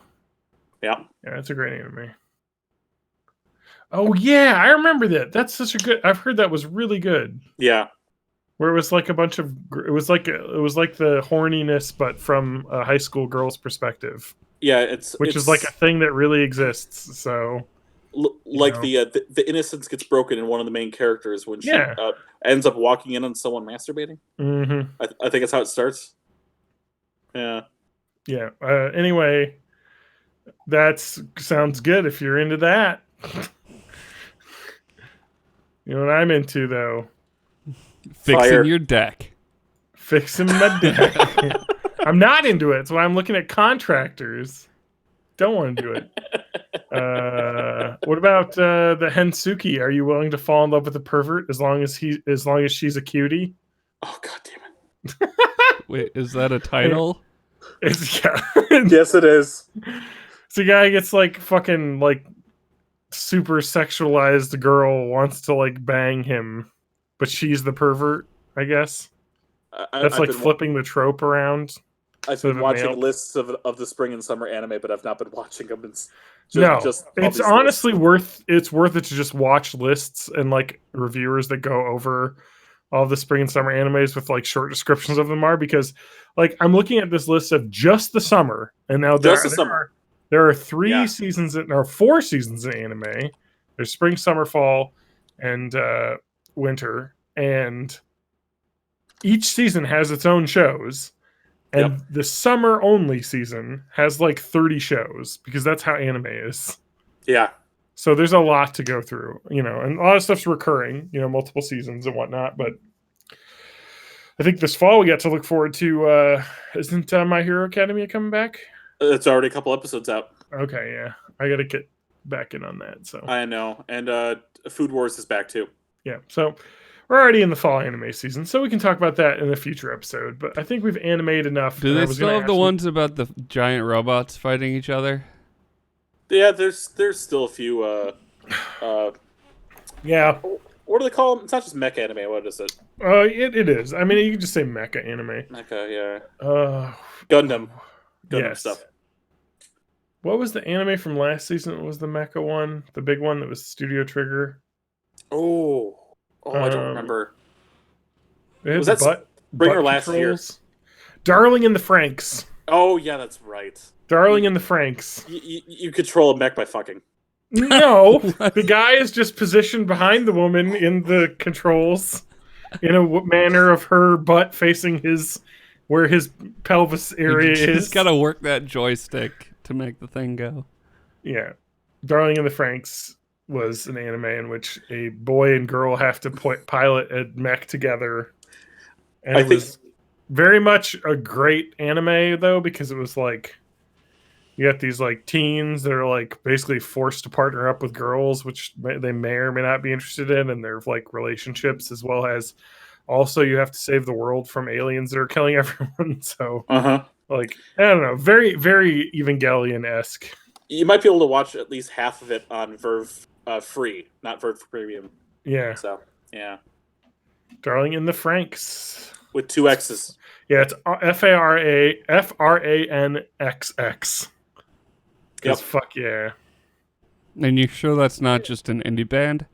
Yeah. Yeah, that's a great anime. Oh yeah, I remember that. That's such a good. I've heard that was really good. Yeah. Where it was like a bunch of. It was like the horniness, but from a high school girl's perspective. Yeah, which is like a thing that really exists. So. The innocence gets broken in one of the main characters when she ends up walking in on someone masturbating. Mm-hmm. I think that's how it starts. Yeah. Yeah. Anyway, that sounds good if you're into that. You know what I'm into, though? Fixing your deck. Fixing my deck. I'm not into it. That's why I'm looking at contractors. Don't want to do it. What about the Hensuki? Are you willing to fall in love with a pervert as long as she's a cutie? Oh, god damn it! Wait, is that a title? Yes, it is. So a guy gets like fucking like super sexualized girl wants to like bang him, but she's the pervert. I guess that's like flipping the trope around. I've been watching lists of the spring and summer anime, but I've not been watching them. It's honestly worth it to just watch lists and like reviewers that go over all the spring and summer animes with like short descriptions of them because like I'm looking at this list of just the summer, and now there are 4 seasons in anime. There's spring, summer, fall, and winter, and each season has its own shows. And the summer only season has like 30 shows because that's how anime is. Yeah. So there's a lot to go through, and a lot of stuff's recurring, multiple seasons and whatnot. But I think this fall we got to look forward to, isn't My Hero Academia coming back? It's already a couple episodes out. Okay, yeah. I got to get back in on that. So I know. And Food Wars is back too. Yeah. So we're already in the fall anime season, so we can talk about that in a future episode. But I think we've animated enough. Do they still have the ones about the giant robots fighting each other? Yeah, there's still a few. Yeah. What do they call them? It's not just mecha anime. What is it? It is. I mean, you can just say mecha anime. Mecha, yeah. Gundam stuff. What was the anime from last season? What was the mecha one? The big one that was Studio Trigger? I don't remember. Was that Spring or last year? Darling in the Franxx. Oh, yeah, that's right. Darling in the Franxx. You control a mech by fucking. No, the guy is just positioned behind the woman in the controls in a manner of her butt facing where his pelvis area You is. just gotta work that joystick to make the thing go. Yeah. Darling in the Franxx was an anime in which a boy and girl have to pilot a mech together. And it was very much a great anime, though, because it was like you got these like teens that are like basically forced to partner up with girls, which they may or may not be interested in, and their like relationships, as well as also you have to save the world from aliens that are killing everyone. So, like, I don't know, very, very Evangelion-esque. You might be able to watch at least half of it on Verve free, not Verve Premium. Yeah. So, yeah. Darling in the Franxx. With 2 X's. Yeah, it's FARANXX. Yep. Fuck yeah. And you sure that's not just an indie band?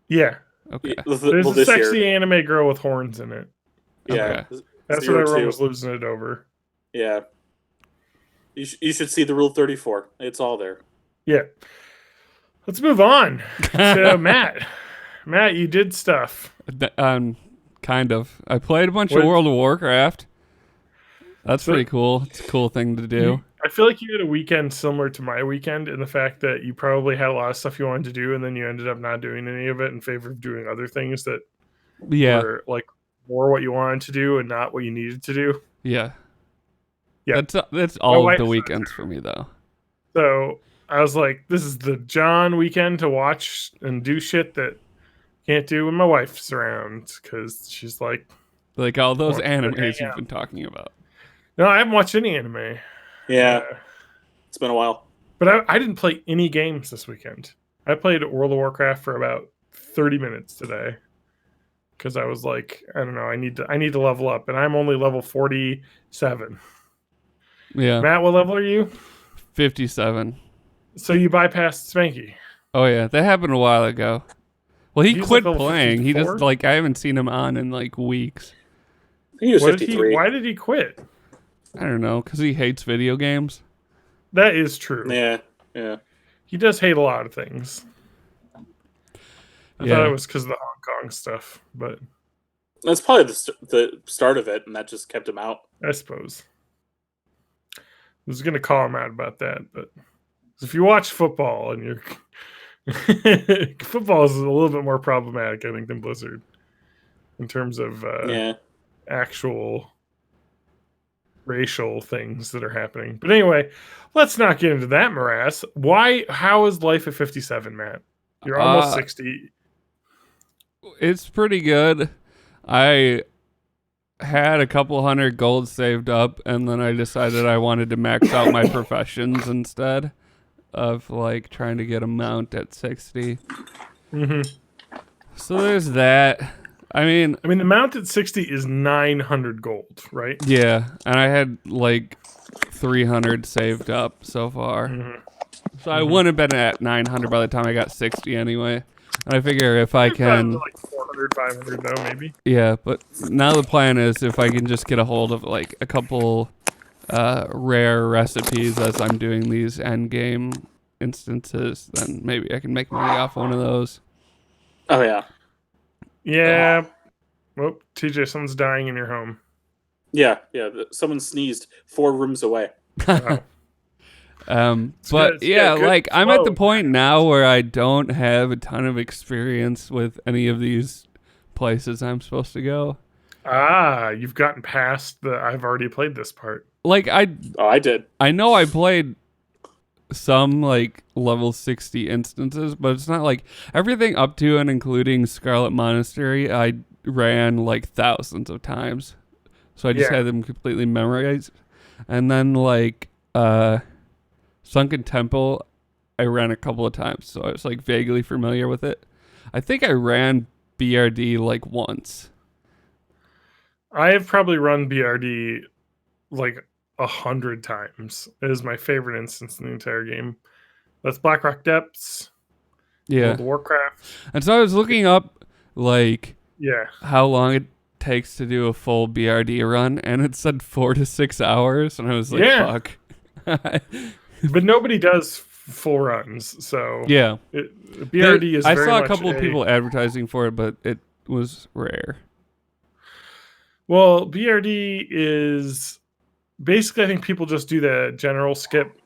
Yeah. Okay. There's a sexy anime girl with horns in it. Yeah. Okay. That's what everyone was losing it over. Yeah. You should see the Rule 34. It's all there. Yeah. Let's move on to Matt. Matt, you did stuff. Kind of. I played a bunch of World of Warcraft. That's pretty cool. It's a cool thing to do. I feel like you had a weekend similar to my weekend in the fact that you probably had a lot of stuff you wanted to do, and then you ended up not doing any of it in favor of doing other things that were like more what you wanted to do and not what you needed to do. Yeah. Yeah. That's all of the weekends for me, though. So I was like, this is the John weekend to watch and do shit that can't do when my wife's around, because she's like all those animes you've been talking about. No, I haven't watched any anime. Yeah. It's been a while. But I didn't play any games this weekend. I played World of Warcraft for about 30 minutes today. Because I was like, I don't know, I need to level up, and I'm only level 47. Yeah. Matt, what level are you? 57. So you bypassed Spanky. Oh yeah, that happened a while ago. Well, he quit playing. 54? He just I haven't seen him on in like weeks. He was 53. Why did he quit? I don't know, because he hates video games. That is true. Yeah. He does hate a lot of things. I thought it was because of the Hong Kong stuff, but that's probably the start of it, and that just kept him out. I suppose. I was going to call him out about that, but if you watch football and you're football is a little bit more problematic, I think, than Blizzard in terms of actual racial things that are happening. But anyway, let's not get into that morass. How is life at 57, Matt? You're almost 60. It's pretty good. I had a couple hundred gold saved up, and then I decided I wanted to max out my professions instead of like trying to get a mount at 60. So there's that. I mean, the mount at 60 is 900 gold, right? Yeah, and I had like 300 saved up so far. So I wouldn't have been at 900 by the time I got 60 anyway. And I figure if I can... Like 400, 500 though, maybe. Yeah, but now the plan is if I can just get a hold of like a couple rare recipes as I'm doing these end game instances, then maybe I can make money off one of those. Oh, yeah. Yeah. Oh, TJ, someone's dying in your home. Yeah. Someone sneezed 4 rooms away. Wow. But yeah, like I'm at the point now where I don't have a ton of experience with any of these places I'm supposed to go. You've gotten past I've already played this part. Like I did. I know I played some like level 60 instances, but it's not like everything up to and including Scarlet Monastery I ran like thousands of times. So I just had them completely memorized. And then like Sunken Temple I ran a couple of times, so I was like vaguely familiar with it. I think I ran BRD like once. I have probably run BRD like 100 times. It is my favorite instance in the entire game. That's Blackrock Depths. World of Warcraft. And so I was looking up like how long it takes to do a full BRD run, and it said 4 to 6 hours, and I was like, fuck. but nobody does full runs, so Yeah. BRD is. I very saw a much couple of people advertising for it, but it was rare. Well, BRD is basically, I think people just do the general skip.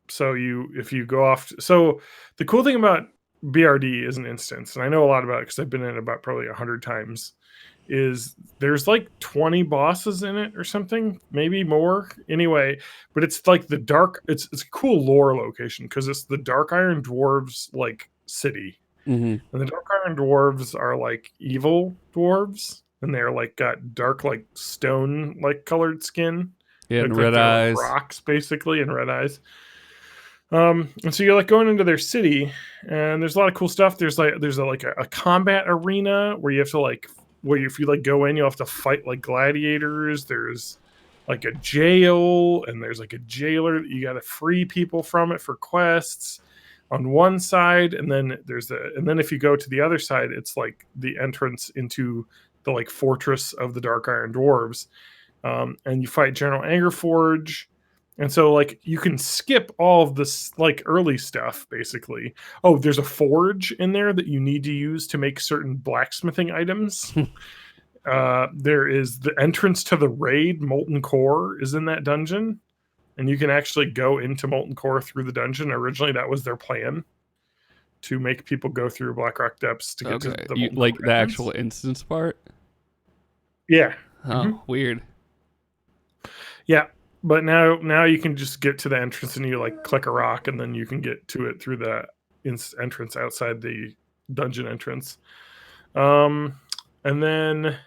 So if you go off, so the cool thing about BRD is an instance, and I know a lot about it because I've been in it about probably 100 times. Is there's like 20 bosses in it or something, maybe more. Anyway, but it's like the dark. It's a cool lore location because it's the Dark Iron Dwarves like city, Mm-hmm. and the Dark Iron Dwarves are like evil dwarves, and they're like got dark like stone like colored skin. Yeah, and Look like red they're, like, eyes. rocks basically, and red eyes. And so you're like going into their city, and there's a lot of cool stuff. There's a combat arena where you have to like where if you like go in, you'll have to fight like gladiators. There's like a jail, and there's like a jailer that you got to free people from it for quests on one side, and then if you go to the other side, it's like the entrance into the like fortress of the Dark Iron Dwarves, and you fight General Angerforge. And so, like, you can skip all of this, like, early stuff, basically. Oh, there's a forge in there that you need to use to make certain blacksmithing items. There is the entrance to the raid, Molten Core, is in that dungeon. And you can actually go into Molten Core through the dungeon. Originally, that was their plan, to make people go through Blackrock Depths to get to the Molten like Core the entrance. actual instance part. Yeah. Oh, weird. Yeah. But now you can just get to the entrance and you like click a rock and then you can get to it through the entrance outside the dungeon entrance. And then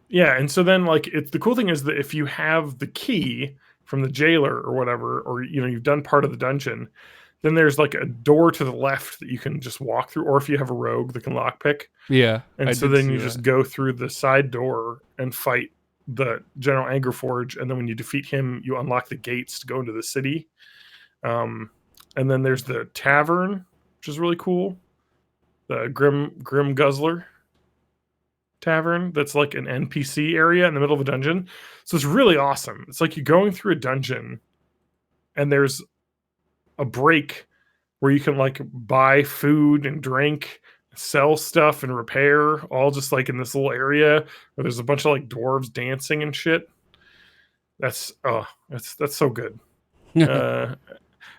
and so then like it's the cool thing is that if you have the key from the jailer or whatever, or you've done part of the dungeon, then there's like a door to the left that you can just walk through, or if you have a rogue that can lockpick. Yeah. And so then you just go through the side door and fight the General Angerforge, and then when you defeat him, you unlock the gates to go into the city. And then there's the tavern, which is really cool. The Grim Guzzler Tavern, that's like an NPC area in the middle of a dungeon. So it's really awesome. It's like you're going through a dungeon, and there's a break where you can like buy food and drink, sell stuff and repair, all just like in this little area where there's a bunch of like dwarves dancing and shit. That's so good. And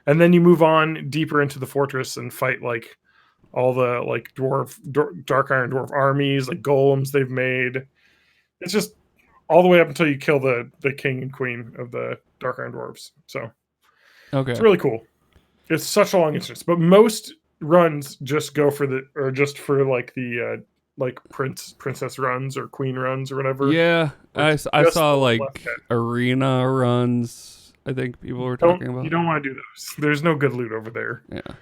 then you move on deeper into the fortress and fight like all the like Dark Iron Dwarf armies, like golems they've made. It's just all the way up until you kill the king and queen of the Dark Iron Dwarves. So it's really cool. It's such a long instance, but most runs just go for like the like princess runs or queen runs or whatever. Yeah, I saw like arena runs. I think people were talking about. You don't want to do those. There's no good loot over there. Yeah,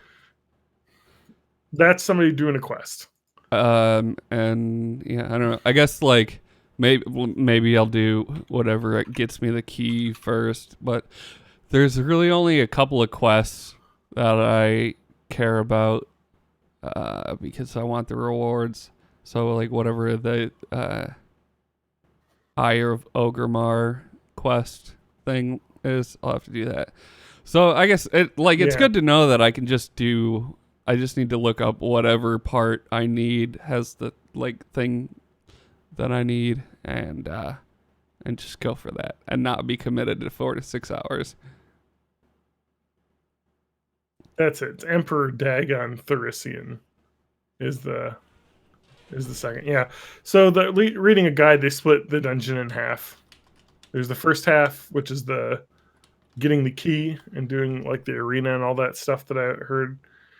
that's somebody doing a quest. And yeah, I don't know. I guess like maybe I'll do whatever it gets me the key first. But there's really only a couple of quests that I care about because I want the rewards. So like whatever the Eye of Orgrimmar quest thing is, I'll have to do that. So I guess it's good to know that I can just do. I just need to look up whatever part I need has the like thing that I need and just go for that and not be committed to 4 to 6 hours. That's it. It's Emperor Dagon Thurician is the second. Yeah. So reading a guide, they split the dungeon in half. There's the first half, which is the getting the key and doing like the arena and all that stuff that I heard.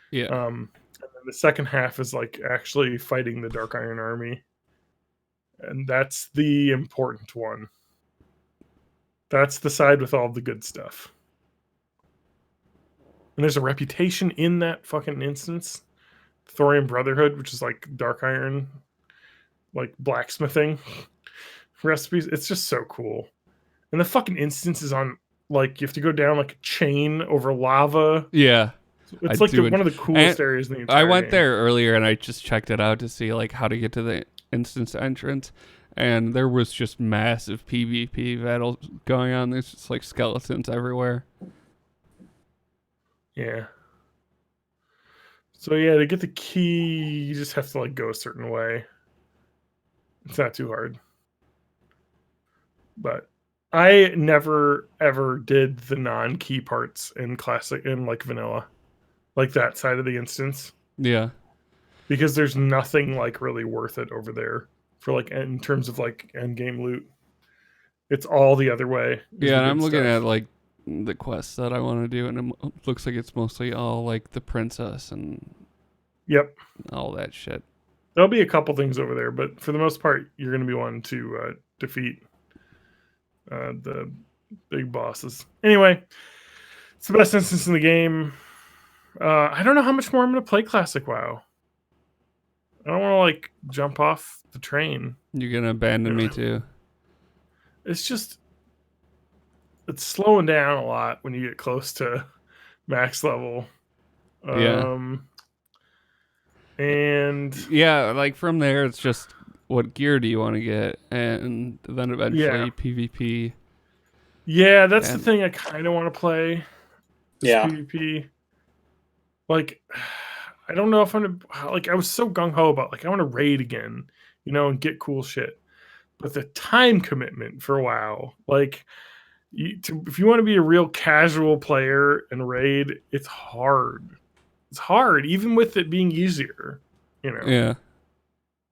Yeah. And then the second half is like actually fighting the Dark Iron Army. And that's the important one. That's the side with all the good stuff. And there's a reputation in that fucking instance. Thorium Brotherhood, which is like Dark Iron, like blacksmithing recipes. It's just so cool. And the fucking instance is on, like, you have to go down like a chain over lava. Yeah. It's like one of the coolest areas in the entire I went game. there earlier and I just checked it out to see like how to get to the instance entrance. and there was just massive PvP battles going on. There's just like skeletons everywhere. Yeah. So yeah, to get the key, you just have to like go a certain way. It's not too hard. But I never ever did the non-key parts in classic in like vanilla. Like that side of the instance. Yeah. Because there's nothing like really worth it over there for like in terms of like end game loot. It's all the other way. Yeah, and I'm looking at like the quests that I want to do, and it looks like it's mostly all like the princess and Yep. all that shit. There'll be a couple things over there, but for the most part, you're going to be wanting to defeat the big bosses. Anyway, it's the best instance in the game. I don't know how much more I'm going to play Classic WoW. I don't want to like jump off the train. You're gonna abandon me too. It's just it's slowing down a lot when you get close to max level. Yeah. And yeah, like from there, it's just what gear do you want to get, and then eventually PvP. Yeah, that's the thing I kind of want to play. Yeah. PvP. Like, I don't know if I'm gonna, like, I was so gung ho about like I want to raid again, and get cool shit. But the time commitment for WoW, like, if you want to be a real casual player and raid, it's hard. It's hard, even with it being easier, Yeah.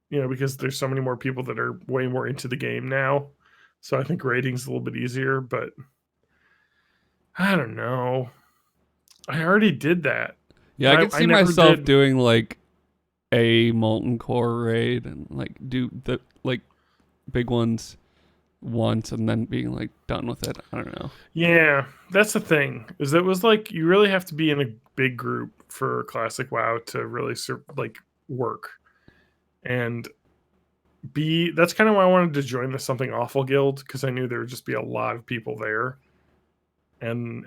Because there's so many more people that are way more into the game now. So I think raiding's a little bit easier, but I don't know. I already did that. Yeah, I can see never myself did. doing like a Molten Core raid and like do the like big ones once and then being like done with it. I don't know. Yeah, that's the thing. Is it was like you really have to be in a big group for Classic WoW to really like work. And that's kind of why I wanted to join the Something Awful Guild, because I knew there would just be a lot of people there. And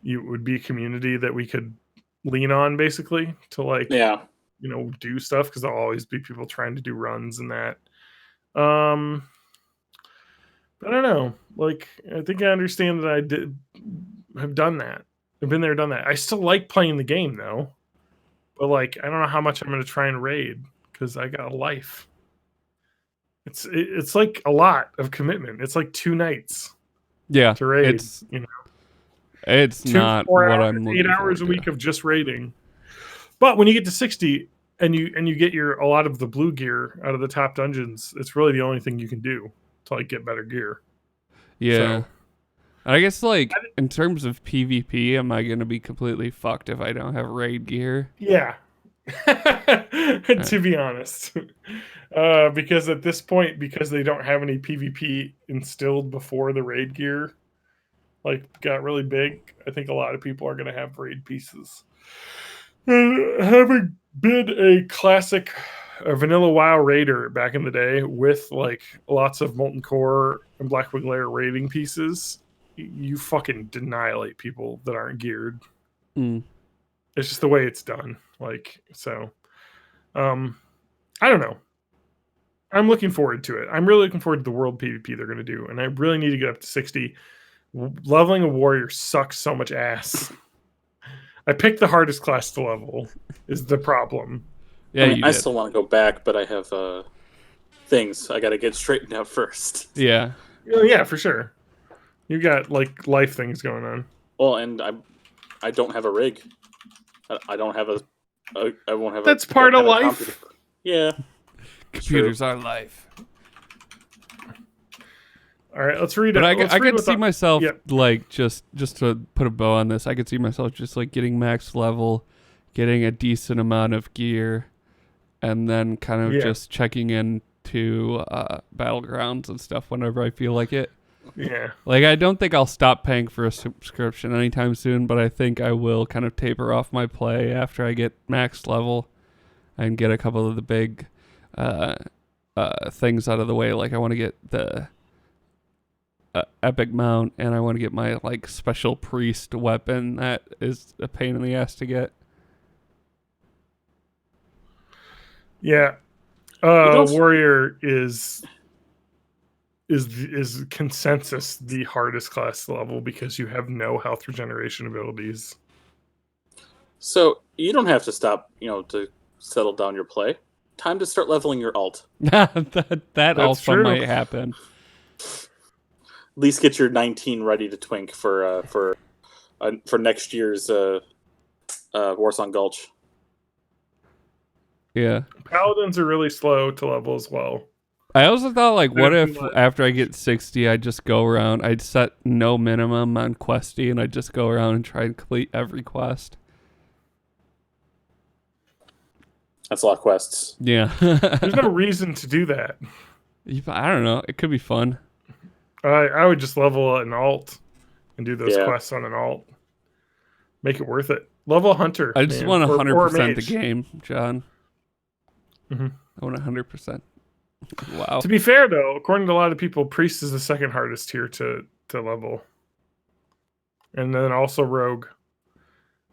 it would be a community that we could lean on basically to like do stuff, because there'll always be people trying to do runs and that. But I don't know. Like, I think I understand that have done that. I've been there, done that. I still like playing the game though. But like, I don't know how much I'm going to try and raid because I got a life. It's like a lot of commitment. It's like 2 nights. Yeah, to raid. It's not what I'm looking 8 hours a week of just raiding. But when you get to 60 and you get a lot of the blue gear out of the top dungeons, it's really the only thing you can do to like get better gear. Yeah. I guess like in terms of PvP, am I gonna be completely fucked if I don't have raid gear? Yeah. To be honest. Because at this point, because they don't have any PvP instilled before the raid gear like got really big, I think a lot of people are gonna have raid pieces. And having been a classic vanilla WoW raider back in the day with like lots of Molten Core and Blackwing Lair raiding pieces, you fucking annihilate people that aren't geared. Mm. It's just the way it's done. Like, so I don't know. I'm looking forward to it. I'm really looking forward to the world PvP they're going to do, and I really need to get up to 60. Leveling a warrior sucks so much ass. I picked the hardest class to level is the problem. Yeah, I still want to go back, but I have things I got to get straightened out first. Yeah. Yeah, for sure. You got like life things going on. Well, and I don't have a rig. I don't have I won't have. That's part of life. Computer. Yeah. Computers are life. All right, let's read it. But I could see myself like just to put a bow on this. I could see myself just like getting max level, getting a decent amount of gear, and then kind of just checking into battlegrounds and stuff whenever I feel like it. Yeah. Like I don't think I'll stop paying for a subscription anytime soon, but I think I will kind of taper off my play after I get max level and get a couple of the big things out of the way. Like I want to get the epic mount, and I want to get my like special priest weapon that is a pain in the ass to get. Yeah. don't- Warrior is consensus the hardest class level because you have no health regeneration abilities. So you don't have to stop, to settle down your play. Time to start leveling your alt. that also true. might happen. At least get your 19 ready to twink for next year's Warsong Gulch. Yeah. Paladins are really slow to level as well. I also thought, like, what There's if what? after I get 60, I'd just go around, I'd set no minimum on Questy, and I'd just go around and try and complete every quest. That's a lot of quests. Yeah. There's no reason to do that. I don't know. It could be fun. I would just level an alt and do those Yeah. quests on an alt. Make it worth it. Level a hunter. I just man. want Or 100% the mage. game, John. Mhm. I want 100%. Wow. To be fair, though, according to a lot of people, priest is the second hardest tier to level, and then also rogue,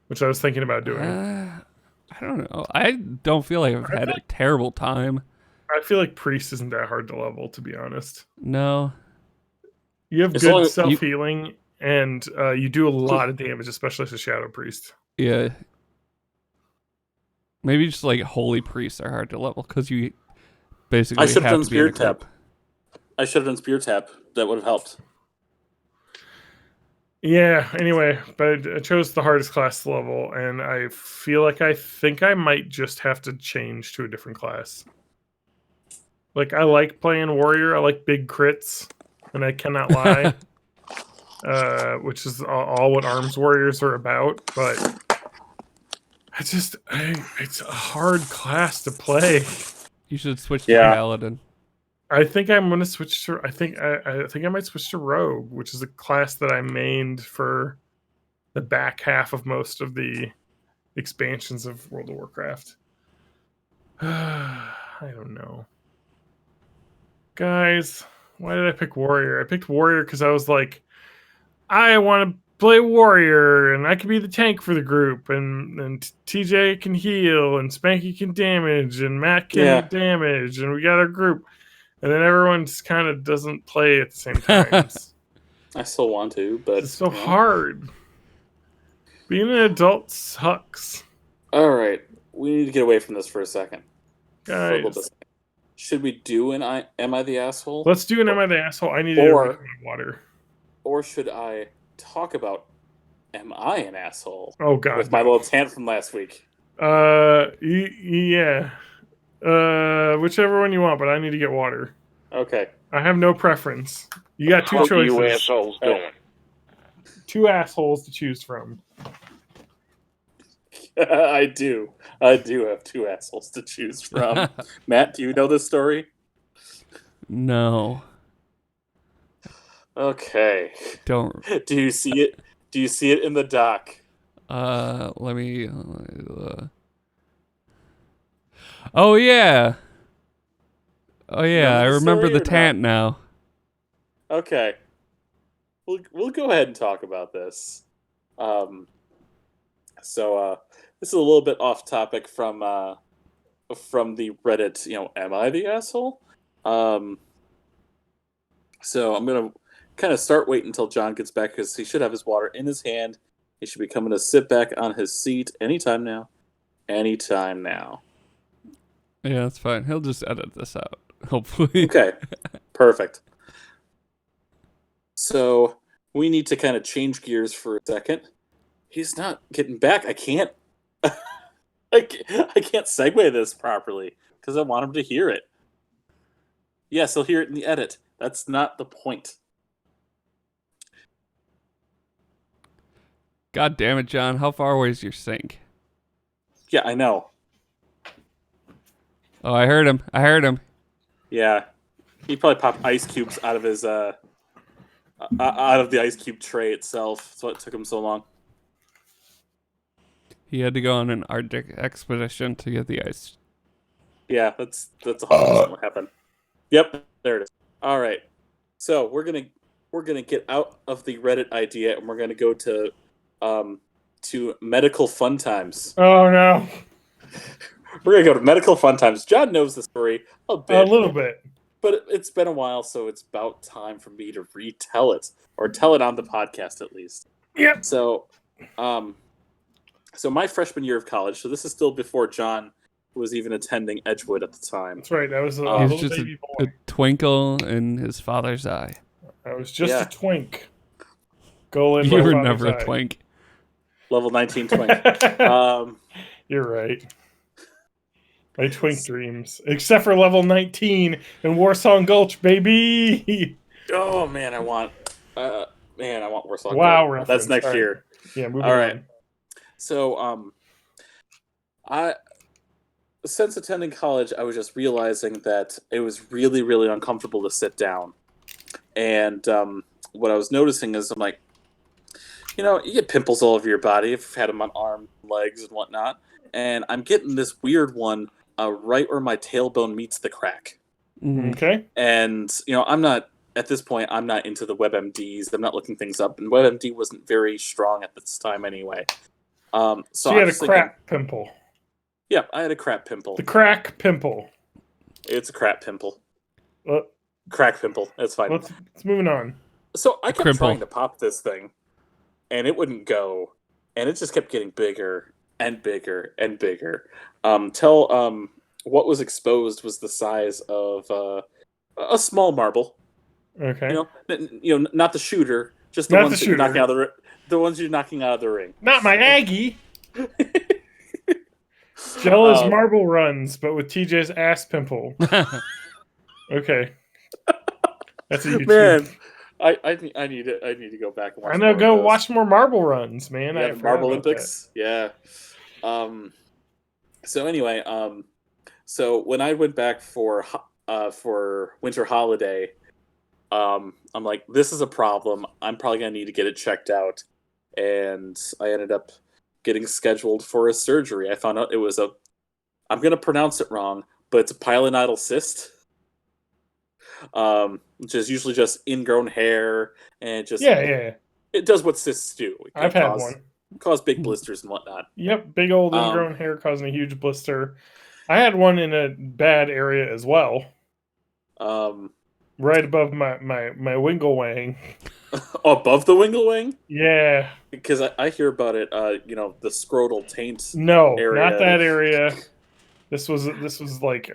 which I was thinking about doing. I don't know. I don't feel like I've had a terrible time. I feel like priest isn't that hard to level, to be honest. No. You have It's good only- self healing, and you do a lot of damage, especially as a shadow priest. Yeah. Maybe just like holy priests are hard to level because you basically I should have have done to be in a Spirit Tap. group. I should have done Spear Tap. That would have helped. Yeah, anyway, but I chose the hardest class to level, and I feel like I think I might just have to change to a different class. Like, I like playing warrior, I like big crits, and I cannot lie, which is all what arms warriors are about, but it's a hard class to play. You should switch to Yeah. paladin. I think I'm gonna switch to. I think I might switch to rogue, which is a class that I mained for the back half of most of the expansions of World of Warcraft. I don't know, guys. Why did I pick warrior? I picked warrior because I was like, I want to play warrior, and I can be the tank for the group, and TJ can heal, and Spanky can damage, and Matt can damage, and we got our group. And then everyone just kind of doesn't play at the same time. I still want to, but It's so hard. Being an adult sucks, All right, we need to get away from this for a second. For a little guys. bit. Should we do an Am I the Asshole? Let's do an Am I the Asshole? I need to Or- drink my water. Or should I talk about Am I an Asshole? Oh God. With my little tant from last week. Yeah. Whichever one you want, but I need to get water. Okay. I have no preference. You got two What are choices. you assholes doing? Two assholes to choose from. I do have two assholes to choose from. Matt, do you know this story? No. Okay. Don't. Do you see it? Do you see it in the doc? Let me. Oh yeah. Oh yeah, I Remember the remember story the or tant now. Okay. We'll go ahead and talk about this. So this is a little bit off topic from the Reddit, am I the asshole? So I'm gonna kind of start waiting until John gets back because he should have his water in his hand. He should be coming to sit back on his seat anytime now. Anytime now. Yeah, that's fine. He'll just edit this out, hopefully. Okay, perfect. So we need to kind of change gears for a second. He's not getting back. I can't. I can't segue this properly because I want him to hear it. Yes, he'll hear it in the edit. That's not the point. God damn it, John. How far away is your sink? Yeah, I know. Oh, I heard him. Yeah, he probably popped ice cubes out of his out of the ice cube tray itself. That's what took him so long. He had to go on an Arctic expedition to get the ice. Yeah, that's 100% what happened. Yep, there it is. All right, so we're gonna get out of the Reddit idea and we're gonna go to medical fun times. Oh no. We're gonna go to medical fun times. John knows the story a bit, A little bit. but it's been a while, so it's about time for me to retell it, or tell it on the podcast at least. Yep. So, so my freshman year of college. So this is still before John was even attending Edgewood at the time. That's right. I was a He little was just baby a boy. twinkle in his father's eye. I was just Yeah. a twink. Go in You my were father's never a eye. twink. Level 19 twink. You're right. My twink dreams. Except for level 19 in Warsong Gulch, baby! Oh man, I want Warsaw. Wow, Gold. reference. That's next All right. year. Yeah, moving All right. on. So, I since attending college, I was just realizing that it was really, really uncomfortable to sit down. And what I was noticing is, I'm like, you get pimples all over your body if you've had them on arms, legs, and whatnot. And I'm getting this weird one right where my tailbone meets the crack. Mhm. Okay. And I'm not at this point. I'm not into the WebMDs. I'm not looking things up, and WebMD wasn't very strong at this time anyway. So So you I'm had a just thinking, crap pimple. yeah, I had a crap pimple. The crack pimple. It's a crap pimple. Uh, Crack pimple. That's fine. let's moving on. So I kept Crimple. trying to pop this thing, and it wouldn't go, and it just kept getting bigger and bigger and bigger. Till what was exposed was the size of a small marble. Okay. Not the shooter, just the Not ones the that you're knocking shooter. out of the ones you're knocking out of the ring. Not my Aggie. Jealous Um, marble runs, but with TJ's ass pimple. Okay. That's a YouTube. Man, I need to go back and watch. I know. more of Go those. watch more marble runs, man. Yeah, I the forgot Marble about Olympics. Yeah. So anyway, so when I went back for winter holiday, I'm like, this is a problem. I'm probably gonna need to get it checked out, and I ended up getting scheduled for a surgery. I found out it was I'm gonna pronounce it wrong, but it's a pilonidal cyst. Which is usually just ingrown hair, and it just Yeah. it does what cysts do. It can I've had one. cause big blisters and whatnot. Yep, big old Um, ingrown hair causing a huge blister. I had one in a bad area as well, right above my wingle wang. Above the wingle wing, Yeah, because I hear about it. The scrotal taint. no, Area. not that area. This was like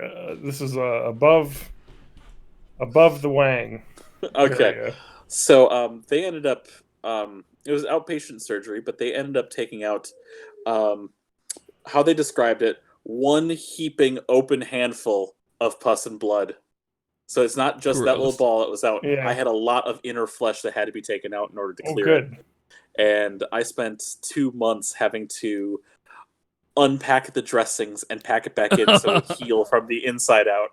above the wang. Okay, area. so they ended up. It was outpatient surgery, but they ended up taking out. How they described it, one heaping open handful of pus and blood. So it's not just that little Gross. ball that was out. Yeah. I had a lot of inner flesh that had to be taken out in order to Oh, clear it. good. And I spent 2 months having to unpack the dressings and pack it back in so it would heal from the inside out.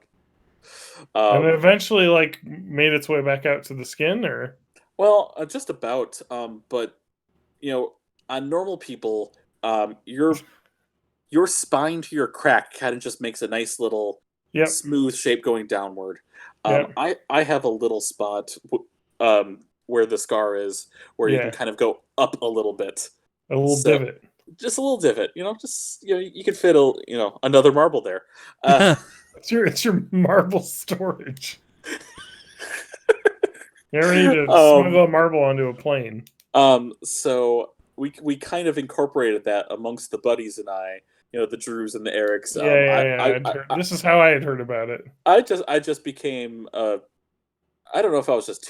And it eventually, like, made its way back out to the skin, or Well, just about. But on normal people, your spine to your crack kind of just makes a nice little yep, smooth shape going downward. Yep. I have a little spot where the scar is, where you Yeah. can kind of go up a little bit, a little So- divot. just a little divot. You could fit another marble there. It's your marble storage. You ever need to Um, smuggle a marble onto a plane? So we kind of incorporated that amongst the buddies and I, the Drews and the Erics. This is how I had heard about it. I just became I don't know if I was just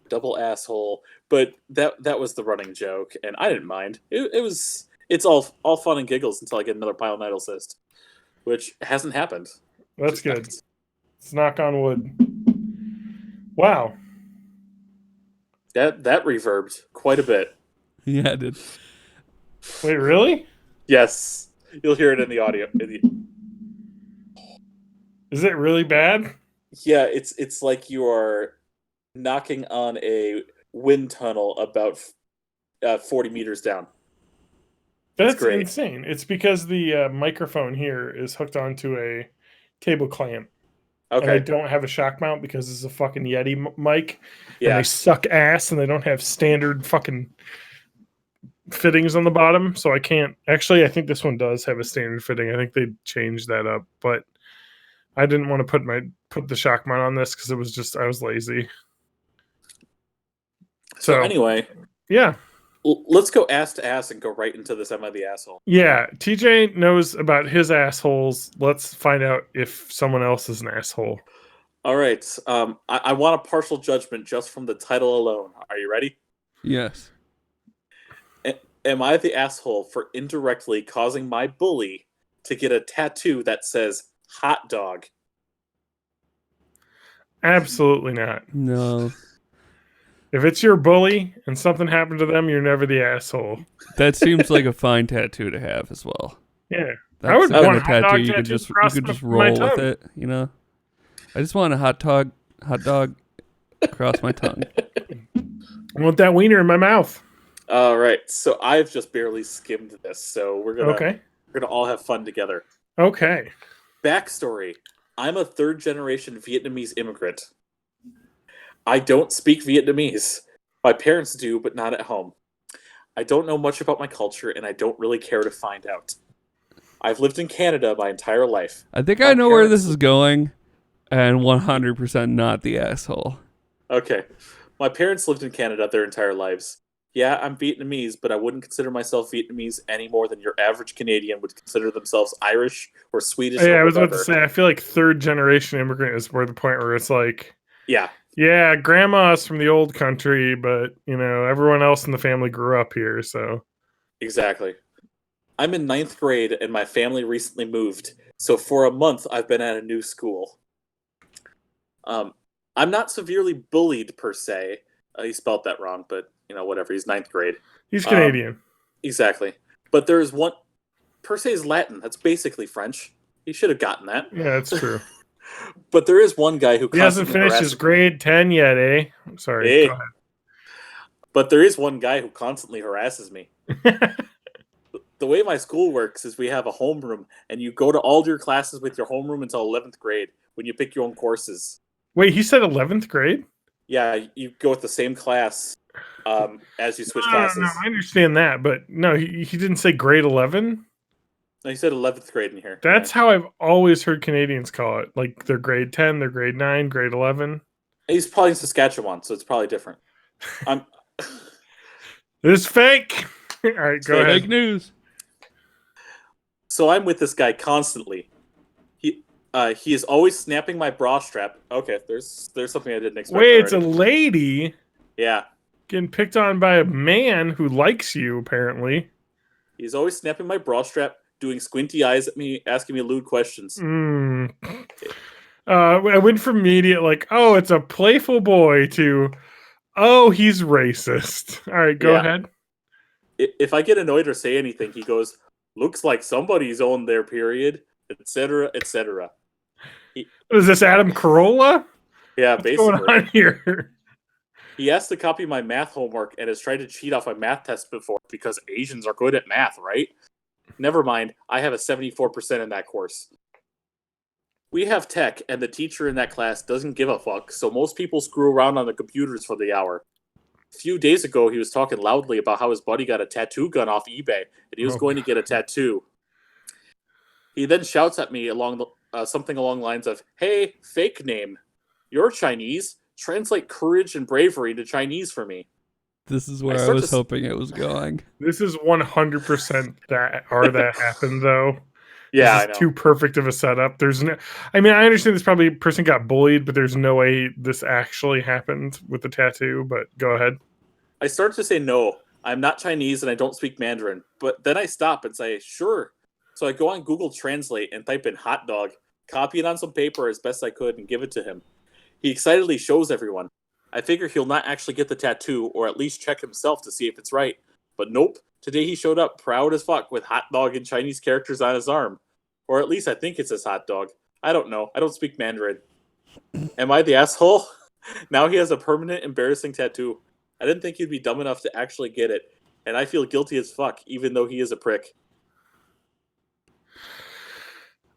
double asshole, but that was the running joke, and I didn't mind. It's all fun and giggles until I get another pilonidal cyst, which hasn't happened. That's Just good. nice. Let's knock on wood. Wow. That reverbed quite a bit. Yeah, dude. Wait, really? Yes, you'll hear it in the audio. Is it really bad? Yeah, it's like you are knocking on a wind tunnel about 40 meters down. That's great. insane. It's because the microphone here is hooked onto a table clamp. And I Okay, don't have a shock mount because it's a fucking Yeti mic. And yeah, they suck ass and they don't have standard fucking fittings on the bottom, so I can't. Actually, I think this one does have a standard fitting. I think they changed that up, but I didn't want to put the shock mount on this because it was just I was lazy. So anyway, yeah. Let's go ass to ass and go right into this. Am I the asshole? Yeah, TJ knows about his assholes. Let's find out if someone else is an asshole. All right. I want a partial judgment just from the title alone. Are you ready? Yes. Am I the asshole for indirectly causing my bully to get a tattoo that says hot dog? Absolutely not. No. If it's your bully and something happened to them, you're never the asshole. That seems like a fine tattoo to have as well. Yeah. That's I would the kind want of a hot dog tattoo you tattoo could across just my roll tongue. with it, you know? I just want a hot dog across my tongue. I want that wiener in my mouth. All right. So I've just barely skimmed this, so we're gonna all have fun together. Okay. Backstory: I'm a third-generation Vietnamese immigrant. I don't speak Vietnamese. My parents do, but not at home. I don't know much about my culture, and I don't really care to find out. I've lived in Canada my entire life. I think My I know where parents- this is going, and 100% not the asshole. Okay. My parents lived in Canada their entire lives. Yeah, I'm Vietnamese, but I wouldn't consider myself Vietnamese any more than your average Canadian would consider themselves Irish or Swedish Yeah, or I was about to whatever. say, I feel like third generation immigrant is where the point where it's like, Yeah. yeah, grandma's from the old country, but, you know, everyone else in the family grew up here, so. Exactly. I'm in 9th grade and my family recently moved, so for a month I've been at a new school. I'm not severely bullied per se. He spelled that wrong, but you know, whatever. He's 9th grade. He's Canadian. Exactly. But there's one. Per se is Latin. That's basically French. He should have gotten that. Yeah, that's true. But there is one guy who He hasn't constantly finished his harasses me. grade 10 yet, eh? Sorry. Hey. Go But there is one guy who constantly harasses me. ahead. The way my school works is we have a homeroom, and you go to all your classes with your homeroom until 11th grade when you pick your own courses. Wait, he said 11th grade? Yeah, you go with the same class as you switch No, classes. no, I understand that, but no, he didn't say grade 11. No, he said 11th grade in here. That's how I've always heard Canadians call it. Like they're grade 10, they're grade 9, grade 11. He's probably in Saskatchewan, so it's probably different. I'm This is fake. All right, go Fake ahead. Fake news. So I'm with this guy constantly. He is always snapping my bra strap. Okay, there's something I didn't expect. Wait, it's a already. lady Yeah. getting picked on by a man who likes you, apparently. He's always snapping my bra strap, doing squinty eyes at me, asking me lewd questions. Mm. I went from immediate, like, oh, it's a playful boy, to, oh, he's racist. All right, go Yeah. ahead. If I get annoyed or say anything, he goes, "Looks like somebody's on their period," etc., etc. Is this Adam Carolla? Yeah, What's going basically. on here? He asked to copy my math homework and has tried to cheat off my math test before because Asians are good at math, right? Never mind, I have a 74% in that course. We have tech, and the teacher in that class doesn't give a fuck, so most people screw around on the computers for the hour. A few days ago, he was talking loudly about how his buddy got a tattoo gun off eBay, and he was Oh, going to get a tattoo. He then shouts at me something along the lines of, "Hey, fake name, you're Chinese. Translate courage and bravery to Chinese for me." This is I where I start was to s- hoping it was going. This is 100% that happened, though. Yeah, I This is know. too perfect of a setup. There's no, I mean, I understand this probably person got bullied, but there's no way this actually happened with the tattoo. But go ahead. I start to say no, I'm not Chinese and I don't speak Mandarin, but then I stop and say, sure. So I go on Google Translate and type in hot dog, copy it on some paper as best I could, and give it to him. He excitedly shows everyone. I figure he'll not actually get the tattoo, or at least check himself to see if it's right. But nope, today he showed up proud as fuck with hot dog in Chinese characters on his arm. Or at least I think it says hot dog. I don't know. I don't speak Mandarin. Am I the asshole? Now he has a permanent embarrassing tattoo. I didn't think he'd be dumb enough to actually get it, and I feel guilty as fuck, even though he is a prick.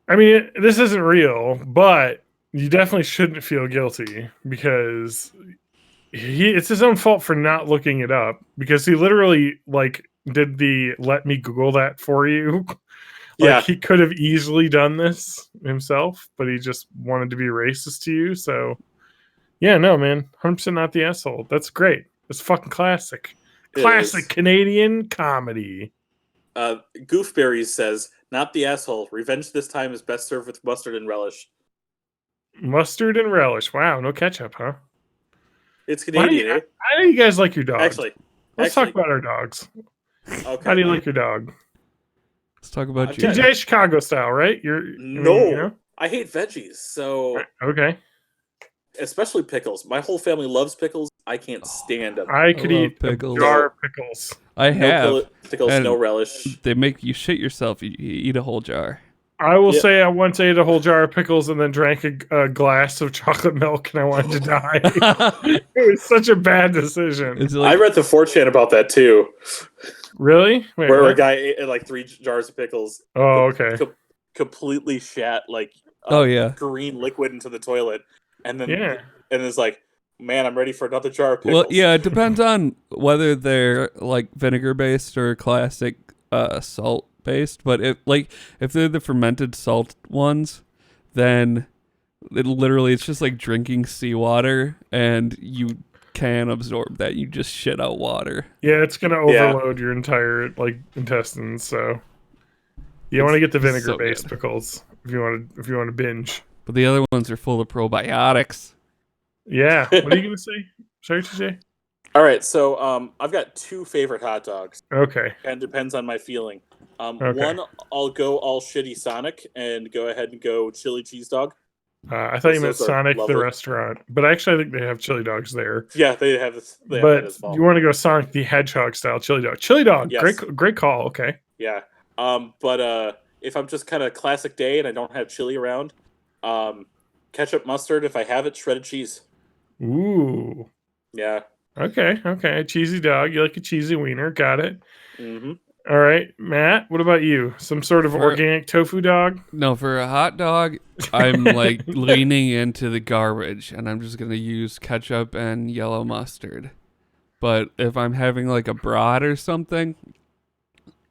I mean, this isn't real, but you definitely shouldn't feel guilty because it's his own fault for not looking it up, because he literally like did the let me Google that for you. Yeah. He could have easily done this himself, but he just wanted to be racist to you. So, yeah, no, man, 100% not the asshole. That's great. It's fucking classic. It Classic is. Canadian comedy. Goofberries says, "Not the asshole. Revenge this time is best served with mustard and relish." Mustard and relish. Wow, no ketchup, huh? It's Why do Canadian, you, eh? how do you guys like your dogs? Actually, Let's talk about our dogs. okay. How do you like your dog? Let's talk about Okay. you. TJ Chicago style, right? No. I hate veggies, so Okay. especially pickles. My whole family loves pickles. I can't stand them. I could love eat pickles. a jar of pickles. I No have. pickles, and- no relish. They make you shit yourself. You eat a whole jar. I will Yeah. say I once ate a whole jar of pickles and then drank a glass of chocolate milk and I wanted to die. It was such a bad decision. It's I like, read the 4chan about that too, Really? Wait, where a what? guy ate like 3 jars of pickles, Oh, okay. completely shat like oh yeah. green liquid into the toilet, and then Yeah. and it's like, man, I'm ready for another jar of pickles. Well, yeah, it depends on whether they're like vinegar based or classic salt based. But if they're the fermented salt ones, then it's just like drinking seawater, and you can absorb that. You just shit out water. Yeah, it's gonna Yeah. overload your entire intestines, so you want to get the It's so vinegar based good. pickles if you want to binge. But the other ones are full of probiotics. Yeah. What are you gonna say? Sorry, TJ? All right, so I've got 2 favorite hot dogs, Okay. and depends on my feeling. Okay. One, I'll go all shitty Sonic and go ahead and go chili cheese dog. I thought you meant Those are Sonic the lovely. restaurant, but actually I think they have chili dogs there. Yeah, they have this. They have But that as well. you want to go Sonic the Hedgehog style chili dog. Chili dog. Yes. Great call. Okay. Yeah. But if I'm just kind of classic day and I don't have chili around, ketchup, mustard. If I have it, shredded cheese. Ooh. Yeah. Okay. A cheesy dog. You like a cheesy wiener. Got it. Mm-hmm. All right, Matt. What about you? Some sort of For- organic tofu dog? No, for a hot dog, I'm like leaning into the garbage, and I'm just gonna use ketchup and yellow mustard. But if I'm having like a brat or something,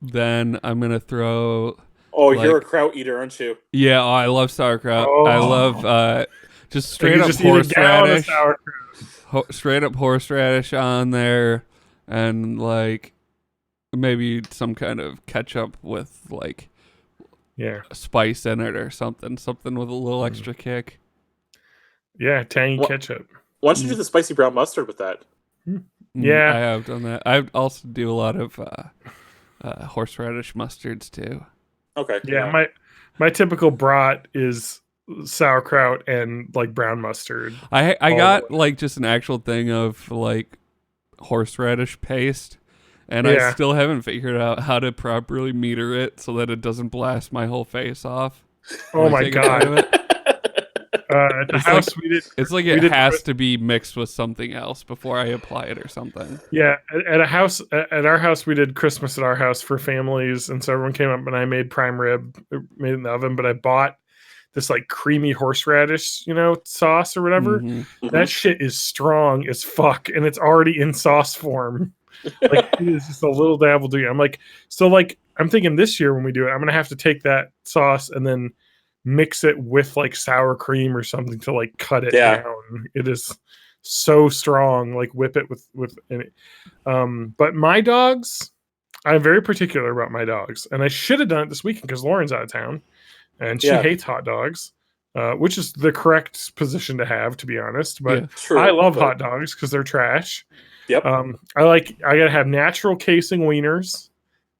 then I'm gonna throw. Oh, you're a Like- kraut eater, aren't you? Yeah, I love sauerkraut. Oh. I love just So straight you up just eat a gallon of horseradish. sauerkraut. Straight up horseradish on there, and like maybe some kind of ketchup with like Yeah. a spice in it or something with a little extra kick. Yeah. Tangy What- ketchup. Why don't you do the spicy brown mustard with that? Yeah. I have done that. I also do a lot of horseradish mustards too. Okay. Yeah. My typical brat is sauerkraut and like brown mustard. I Oh. got like just an actual thing of like horseradish paste, and I Yeah. still haven't figured out how to properly meter it so that it doesn't blast my whole face off. Oh when I my take a bite god. of it. At the It's house we did. It's like We it did has Chris- to be mixed with something else before I apply it or something. Yeah, at a house at our house we did Christmas at our house for families, and so everyone came up and I made prime rib, made it in the oven. But I bought this like creamy horseradish, sauce or whatever. Mhm. That shit is strong as fuck, and it's already in sauce form. Like it is just a little dabble. I'm like, so like I'm thinking this year when we do it, I'm gonna have to take that sauce and then mix it with like sour cream or something to like cut it Yeah. down. It is so strong. Like whip it with it. But my dogs, I'm very particular about my dogs, and I should have done it this weekend because Lauren's out of town, and she Yeah. hates hot dogs, which is the correct position to have, to be honest. But Yeah. True. I love but- hot dogs because they're trash. Yep. I gotta have natural casing wieners.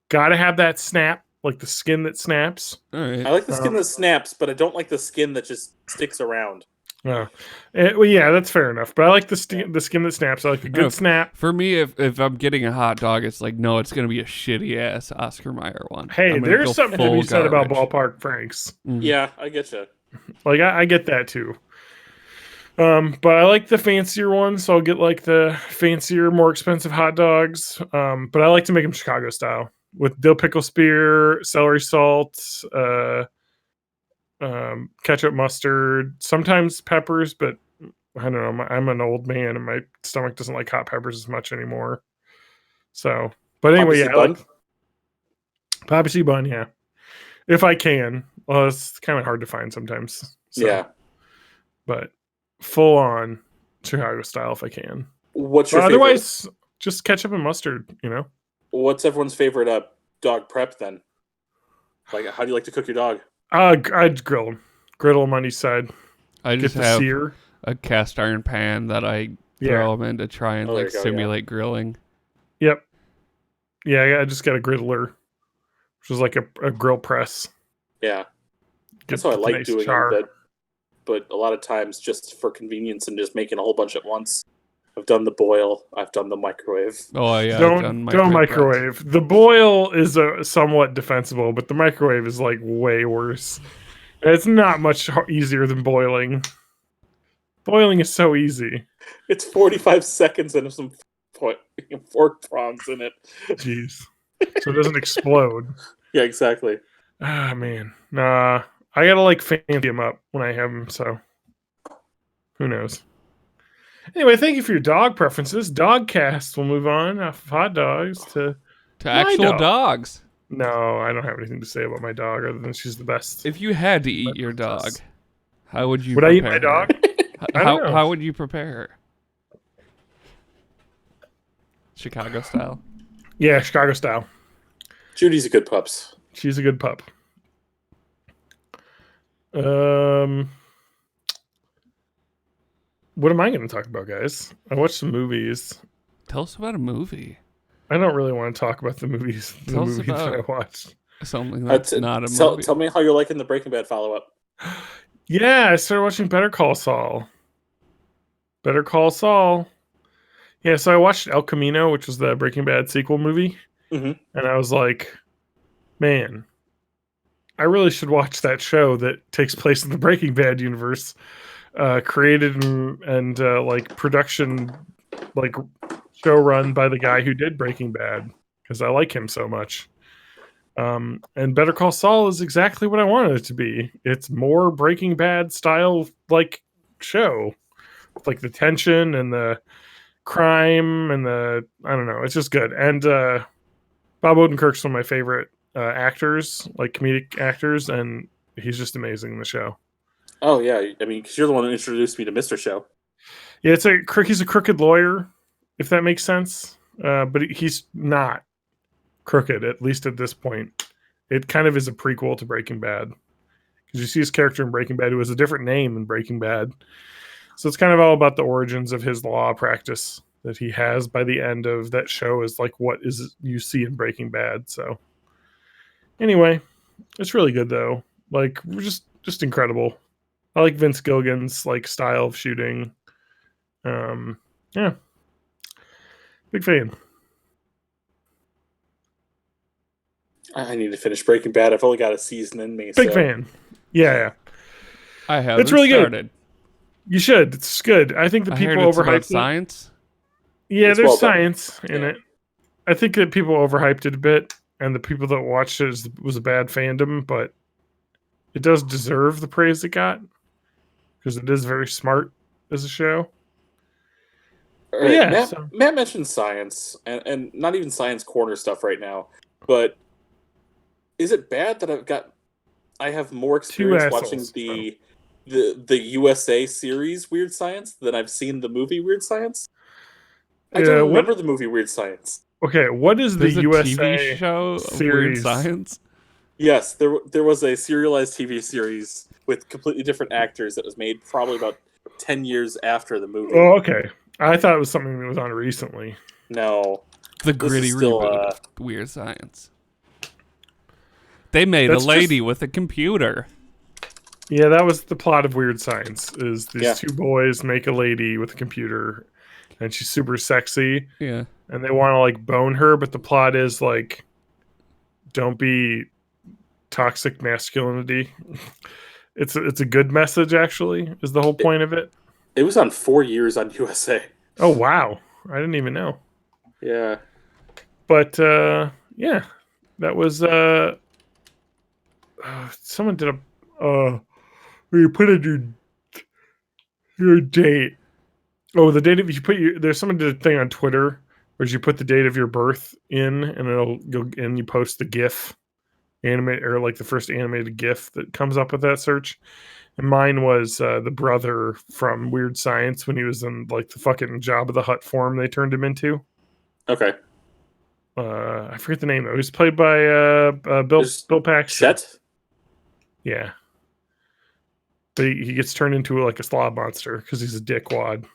Gotta have that snap, like the skin that snaps. All right. I like the skin that snaps, but I don't like the skin that just sticks around. Well, yeah, that's fair enough. But I like the skin that snaps. I like a good Oh. snap. For me, if I'm getting a hot dog, it's like no, it's gonna be a shitty ass Oscar Mayer one. Hey, I'm gonna go there's something to full be said about garbage. ballpark Franks. Mhm. Yeah, I get you. Like I get that too. But I like the fancier ones, so I'll get like the fancier, more expensive hot dogs. But I like to make them Chicago style with dill pickle spear, celery salt, ketchup, mustard, sometimes peppers. But I don't know. I'm an old man, and my stomach doesn't like hot peppers as much anymore. So, But anyway, Poppy yeah, seed I like bun? poppy seed bun. Yeah, if I can. Well, it's kind of hard to find sometimes. So, Yeah. but full on Chicago style if I can. What's But your favorite? otherwise, just ketchup and mustard. You know. What's everyone's favorite dog prep then? Like, how do you like to cook your dog? I'd griddle them on each side. I Get just the have sear. a cast iron pan that I Yeah. throw them in to try and Oh, there like you go, yeah. simulate grilling. Yep. Yeah, I just got a griddler, which is like a grill press. Yeah. Get That's how I the like nice doing char. them, but a lot of times just for convenience and just making a whole bunch at once. I've done the boil. I've done the microwave. Oh yeah, I've done Don't microwave prep. microwave. The boil is somewhat defensible, but the microwave is like way worse. And it's not much easier than boiling. Boiling is so easy. It's 45 seconds and some fork prongs in it. Jeez. So it doesn't explode. Yeah, exactly. Ah, man. Nah. I gotta like fancy them up when I have them, so who knows. Anyway, thank you for your dog preferences. Dogcast will move on off of hot dogs to To My actual dog. dogs. no, I don't have anything to say about my dog other than she's the best. If you had to eat your dog, princess. how would you Would I eat prepare my her? dog? I don't know. How would you prepare her? Chicago style. Yeah, Chicago style. Judy's a good pups. She's a good pup. What am I going to talk about, guys? I watched some movies. Tell us about a movie. I don't really want to talk about the movies. The Tell us movie that I about- watched. Something that's not a tell, movie. tell me how you're liking the Breaking Bad follow-up. Yeah, I started watching Better Call Saul. Better Call Saul. Yeah, so I watched El Camino, which was the Breaking Bad sequel movie, Mhm. and I was like, man, I really should watch that show that takes place in the Breaking Bad universe, created and like production, like show run by the guy who did Breaking Bad, because I like him so much. And Better Call Saul is exactly what I wanted it to be. It's more Breaking Bad style like show, with, like the tension and the crime and the I don't know. It's just good. And Bob Odenkirk's one of my favorite actors, like comedic actors, and he's just amazing in the show. Oh, yeah. I mean, because you're the one who introduced me to Mr. Show. Yeah, he's a crooked lawyer, if that makes sense. But he's not crooked, at least at this point. It kind of is a prequel to Breaking Bad, because you see his character in Breaking Bad who has a different name in Breaking Bad. So it's kind of all about the origins of his law practice that he has by the end of that show is like what is you see in Breaking Bad. So anyway, it's really good though. Like we're just incredible. I like Vince Gilligan's like style of shooting. Yeah. Big fan. I need to finish Breaking Bad. I've only got a season in me. Big so. fan. Yeah. I haven't It's really good. started. You should. It's good. I think the I people heard it's about overhyped it. science. Yeah, It's there's well done. science in Yeah. it. I think that people overhyped it a bit, and the people that watched it was a bad fandom, but it does deserve the praise it got because it is very smart as a show. All right, Yeah, Matt mentioned science, and not even science corner stuff right now, but is it bad that I have more experience watching assholes, the USA series Weird Science than I've seen the movie Weird Science? I Yeah, don't what- remember the movie Weird Science. Okay, what is the There's a USA TV show of Weird series? Science. Yes, there was a serialized TV series with completely different actors that was made probably about 10 years after the movie. Oh, okay. I thought it was something that was on recently. No. The This is gritty still, reboot of Weird Science. They made That's a lady with a computer. Yeah, that was the plot of Weird Science. Is these Yeah. two boys make a lady with a computer, and she's super sexy, Yeah. and they want to like bone her, but the plot is like, don't be toxic masculinity. It's a good message, actually. Is the whole point of it? It was on 4 years on USA. Oh wow, I didn't even know. Yeah. But yeah, that was someone did a where you put in your date. Oh, the date if you put there's someone did a thing on Twitter where you put the date of your birth in, and it'll go and you post the GIF animate or like the first animated GIF that comes up with that search. And mine was the brother from Weird Science when he was in like the fucking Jabba the Hutt form they turned him into. Okay. I forget the name though. He was played by Bill Paxton. Chet? Yeah. But he gets turned into like a slob monster because he's a dickwad.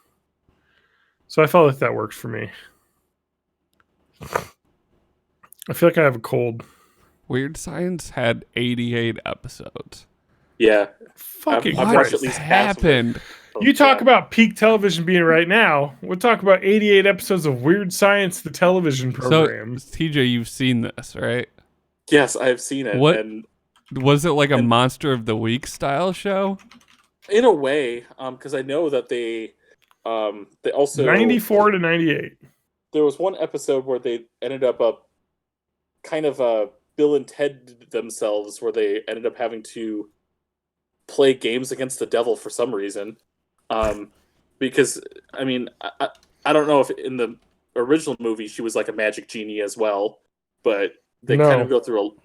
So I felt like that worked for me. I feel like I have a cold. Weird Science had 88 episodes. Yeah. Fucking I've What watched Christ. at least half of it. happened? You talk about peak television being right now. We'll talk about 88 episodes of Weird Science, the television program. So, TJ, you've seen this, right? Yes, I have seen it. What- And Was it like a And- Monster of the Week style show? in a way, because I know that they also 94 to 98. there was one episode where they ended up kind of Bill and Ted themselves, where they ended up having to play games against the devil for some reason. Because I mean, I don't know if in the original movie she was like a magic genie as well, but they No. kind of go through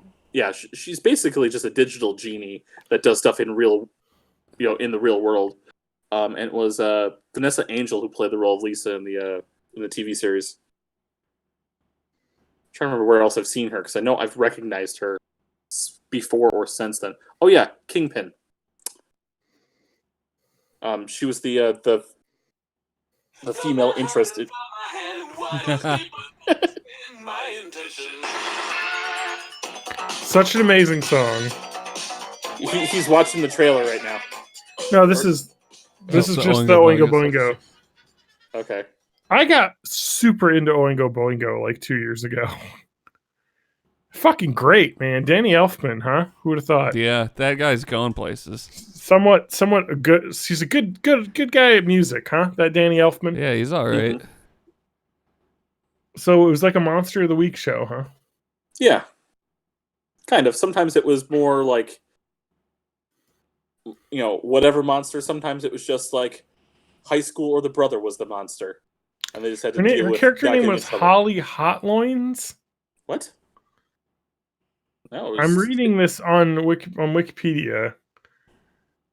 she's basically just a digital genie that does stuff in real, in the real world. And it was Vanessa Angel who played the role of Lisa in the TV series. I'm trying to remember where else I've seen her, because I know I've recognized her before or since then. Oh yeah, Kingpin. She was the female interest. Such an amazing song. He's watching the trailer right now. No, this is just the Oingo Boingo. Okay. I got super into Oingo Boingo like 2 years ago. Fucking great, man. Danny Elfman, huh? Who would have thought? Yeah, that guy's going places. Somewhat a good. He's a good guy at music, huh? That Danny Elfman. Yeah, he's all right. Mhm. So it was like a Monster of the Week show, huh? Yeah. Kind of. Sometimes it was more like, whatever monster. Sometimes it was just like high school or the brother was the monster. And they just had to deal Her with character not name getting was in trouble. Holly Hotloins. What? No, it was, I'm reading this on Wikipedia.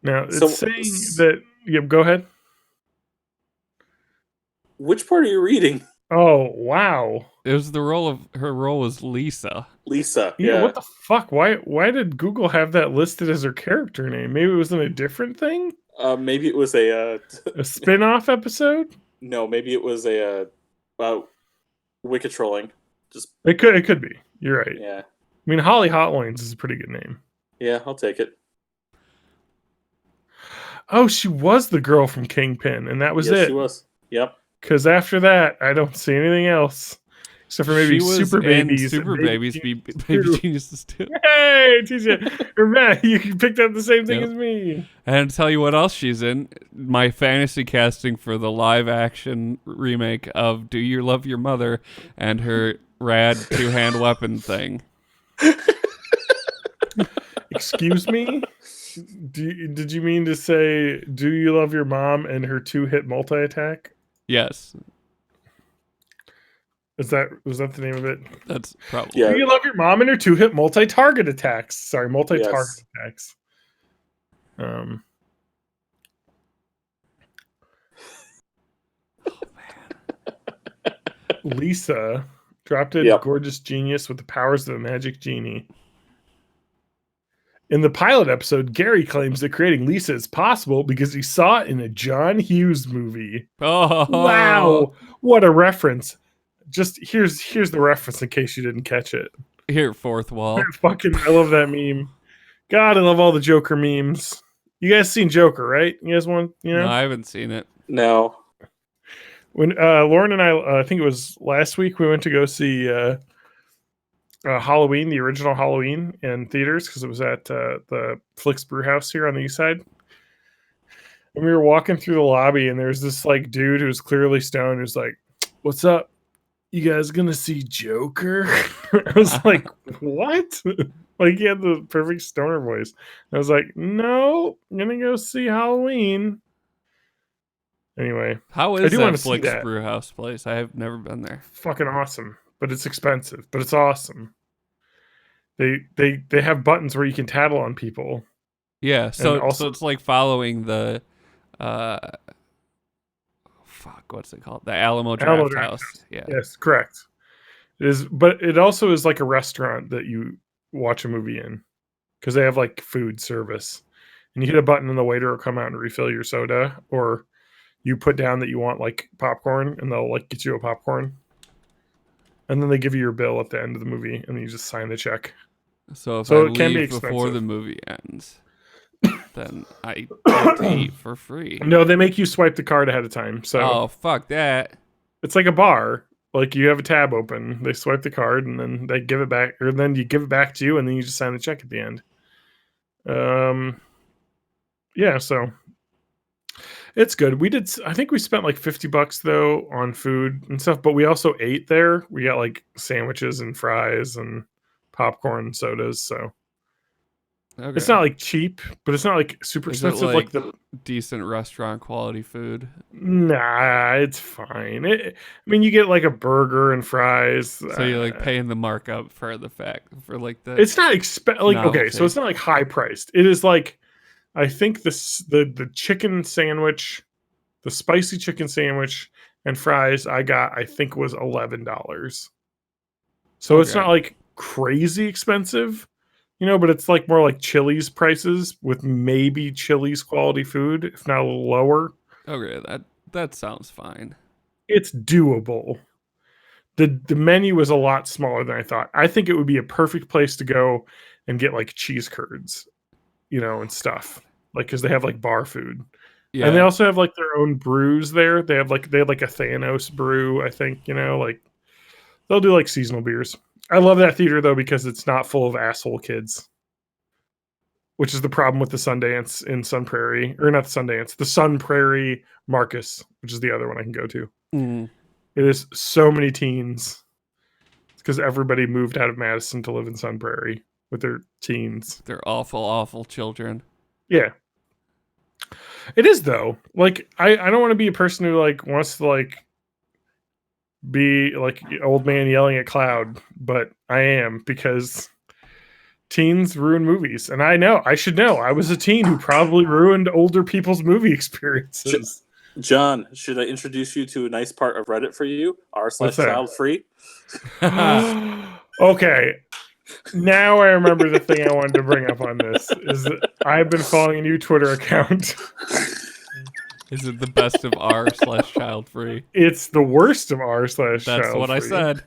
Now it's So- saying that. Yep, go ahead. Which part are you reading? Oh wow. It was her role was Lisa. Lisa. Yeah, Yeah. what the fuck? Why did Google have that listed as her character name? Maybe it was in a different thing? Maybe it was a A spin-off episode? no. Maybe it was a Wicked trolling. Just It could be. You're right. yeah. I mean, Holly Hotloins is a pretty good name. Yeah, I'll take it. Oh, she was the girl from Kingpin, and that was Yes, it. she was. Yep. Because after that, I don't see anything else. Except for maybe She was Super in Babies. Super and Babies, Baby Baby Geniuses too. Hey, TJ. Or Matt, you picked up the same thing Yep. as me. And to tell you what else she's in, my fantasy casting for the live action remake of Do You Love Your Mother and her rad two-hand weapon thing. Excuse me? Did you mean to say, do you love your mom and her 2-hit multi-attack? Yes, Was that the name of it? that's probably. Yeah. Do you love your mom and her 2-hit multi-target attacks? Sorry, multi-target Yes. attacks. Lisa, drop-dead Yep. gorgeous genius with the powers of a magic genie. In the pilot episode, Gary claims that creating Lisa is possible because he saw it in a John Hughes movie. Oh Wow, what a reference! Just here's the reference in case you didn't catch it. Here, fourth wall. I love that meme. God, I love all the Joker memes. You guys seen Joker, right? You guys want, No, I haven't seen it. No. When Lauren and I think it was last week, we went to go see Halloween, the original Halloween, in theaters because it was at the Flicks Brew House here on the east side. And we were walking through the lobby, and there's this like dude who's clearly stoned, who's like, "What's up? You guys gonna see Joker?" I was like, "What?" Like he had the perfect stoner voice. I was like, "No, I'm gonna go see Halloween." Anyway, How I is do that wanna see Flick's that. Brewhouse place? I have never been there. fucking awesome, but it's expensive, but it's awesome. They have buttons where you can tattle on people. Yeah, And so also it's like following the uh fuck, what's it called? The Alamo Alamo Draft Draft House. Yeah. yes, correct. It is, but it also is like a restaurant that you watch a movie in because they have like food service, and you hit a button and the waiter will come out and refill your soda, or you put down that you want like popcorn and they'll like get you a popcorn, and then they give you your bill at the end of the movie and then you just sign the check. So if So I it can be leave before expensive. the movie ends, then I get to eat for free. No, they make you swipe the card ahead of time. So Oh, fuck that. it's like a bar. Like you have a tab open, they swipe the card, and then they give it back, or then you give it back to you, and then you just sign the check at the end. Yeah, so it's good. We did. I think we spent like $50 though on food and stuff, but we also ate there. We got like sandwiches and fries and popcorn and sodas. So Okay. it's not like cheap, but it's not like super Is it expensive. Like the decent restaurant quality food? nah, it's fine. I mean, you get like a burger and fries. So you're like paying the markup for the fact for like the It's not like okay, so novelty. it's not like high priced. It is like I think the chicken sandwich, the spicy chicken sandwich and fries I got I think was $11. So it's Okay. not like crazy expensive, but it's like more like Chili's prices with maybe Chili's quality food, if not a little lower. Okay, that sounds fine. It's doable. The menu was a lot smaller than I thought. I think it would be a perfect place to go and get like cheese curds, and stuff. Like because they have like bar food. Yeah. And they also have like their own brews there. They had like a Thanos brew, I think, like they'll do like seasonal beers. I love that theater though because it's not full of asshole kids. Which is the problem with the Sundance in Sun Prairie, or not the Sundance, the Sun Prairie Marcus, which is the other one I can go to. Mm. It is so many teens. It's because everybody moved out of Madison to live in Sun Prairie with their teens. They're awful, awful children. Yeah. It is though. Like I don't want to be a person who like wants to like be like old man yelling at cloud, but I am because teens ruin movies. And I should know. I was a teen who probably ruined older people's movie experiences. John, should I introduce you to a nice part of Reddit for you? What's that? r/child free. Okay. Now I remember the thing I wanted to bring up on this is that I've been following a new Twitter account. Is it the best of r/child free? It's the worst of r/child That's what I free. said.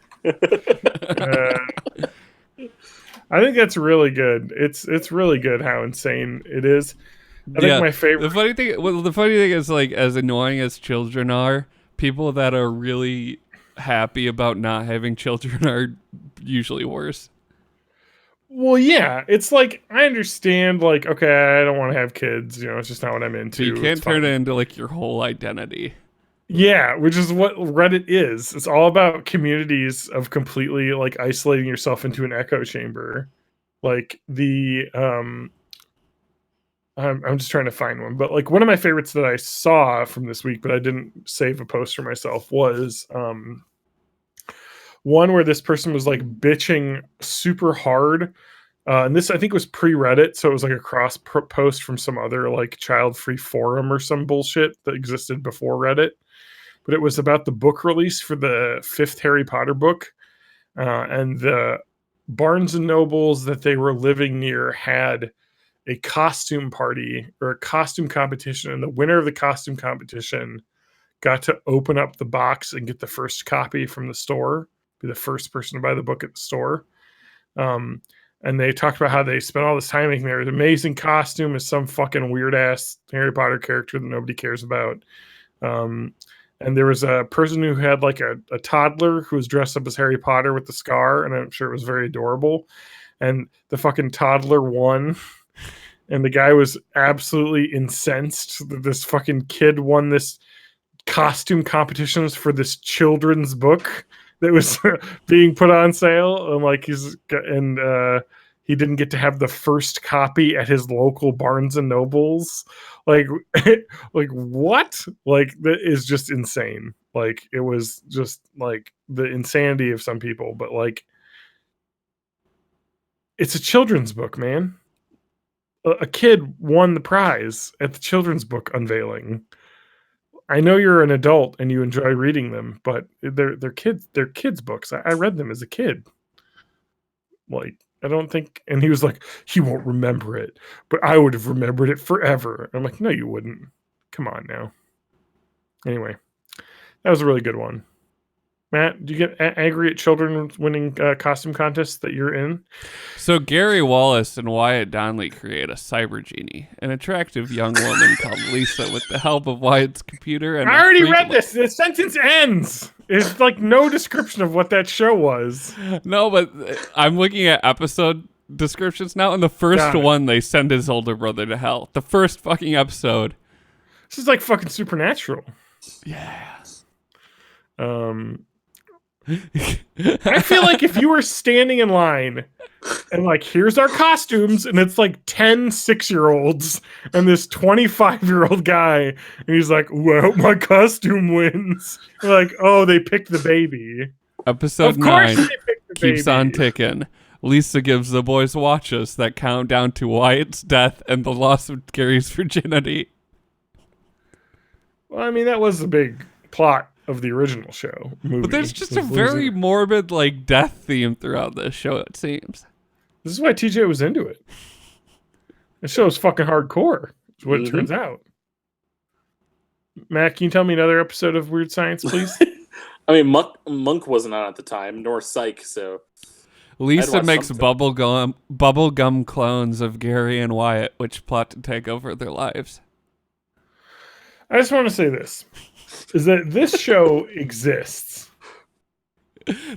I think that's really good. It's really good how insane it is. I think my favorite. The funny thing is, like, as annoying as children are, people that are really happy about not having children are usually worse. Well, yeah, it's like I understand. Like, okay, I don't want to have kids. It's just not what I'm into. So you can't It's turn fine. it into like your whole identity. Yeah, which is what Reddit is. It's all about communities of completely like isolating yourself into an echo chamber. Like I'm just trying to find one, but like one of my favorites that I saw from this week, but I didn't save a post for myself, was one where this person was like bitching super hard. And this I think was pre-Reddit, so it was like a cross post from some other like child-free forum or some bullshit that existed before Reddit. But it was about the book release for the 5th Harry Potter book, and the Barnes and Nobles that they were living near had a costume party or a costume competition, and the winner of the costume competition got to open up the box and get the first copy from the store, be the first person to buy the book at the store. And they talked about how they spent all this time making their amazing costume as some fucking weird ass Harry Potter character that nobody cares about. And there was a person who had like a toddler who was dressed up as Harry Potter with the scar, and I'm sure it was very adorable. And the fucking toddler won. And the guy was absolutely incensed that this fucking kid won this costume competitions for this children's book that was being put on sale. And like he didn't get to have the first copy at his local Barnes and Nobles. Like, like what? Like that is just insane. Like it was just like the insanity of some people, but like it's a children's book, man. A kid won the prize at the children's book unveiling. I know you're an adult and you enjoy reading them, but they're kids books. I read them as a kid. Like I don't think, and he was like, he won't remember it, but I would have remembered it forever. I'm like, no, you wouldn't. Come on now. Anyway, that was a really good one. Matt, do you get angry at children winning costume contests that you're in? So Gary Wallace and Wyatt Donnelly create a cyber genie, an attractive young woman called Lisa with the help of Wyatt's computer. And I already read this. The sentence ends. It's like no description of what that show was. No, but I'm looking at episode descriptions now, and the first one they send his older brother to hell. The first fucking episode. This is like fucking Supernatural. Yeah. I feel like if you were standing in line and like, here's our costumes, and it's like 10 6-year-olds and this 25-year-old guy, and he's like, well, I hope my costume wins. You're like, oh, they picked the baby. Episode Of course 9 they picked the keeps baby. on ticking. Lisa gives the boys watches that count down to Wyatt's death and the loss of Gary's virginity. Well, I mean, that was the big plot of the original show movie. But there's just a very morbid, like, death theme throughout this show, it seems. This is why TJ was into it. The show is fucking hardcore, is what it turns out. Matt, can you tell me another episode of Weird Science, please? I mean, Monk wasn't on at the time, nor Psych, so... Lisa makes bubblegum clones of Gary and Wyatt, which plot to take over their lives. I just want to say this, is that this show exists.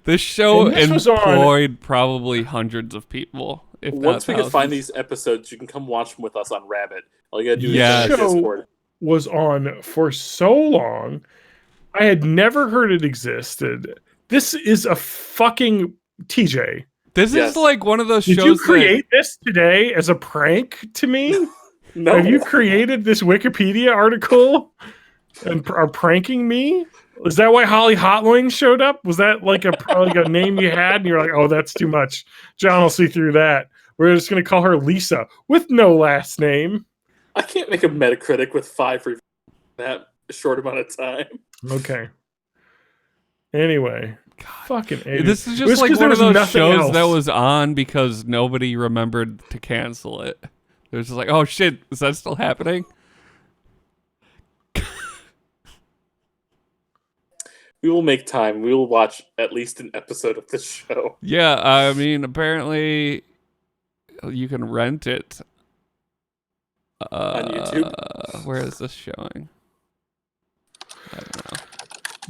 This show And this was on- employed probably hundreds of people. If Once we not can find thousands. these episodes, you can come watch them with us on Rabbit. All you gotta do Yes. is join our Discord. Was on for so long, I had never heard it existed. This is a fucking TJ. This Yes. is like one of those Did shows you create this today as a prank to me? No, Have you created this Wikipedia article and are pranking me? Is that why Holly Hotline showed up? Was that like a name you had and you're like, oh, that's too much. John will see through that. We're just going to call her Lisa with no last name. I can't make a Metacritic with 5 for that short amount of time. Okay. Anyway. Fucking A. This is It was just like 'cause one there of was those nothing shows else. that was on because nobody remembered to cancel it. It was just like, oh shit, is that still happening? We will make time. We will watch at least an episode of this show. Yeah, I mean, apparently you can rent it. On YouTube? Where is this showing? I don't know.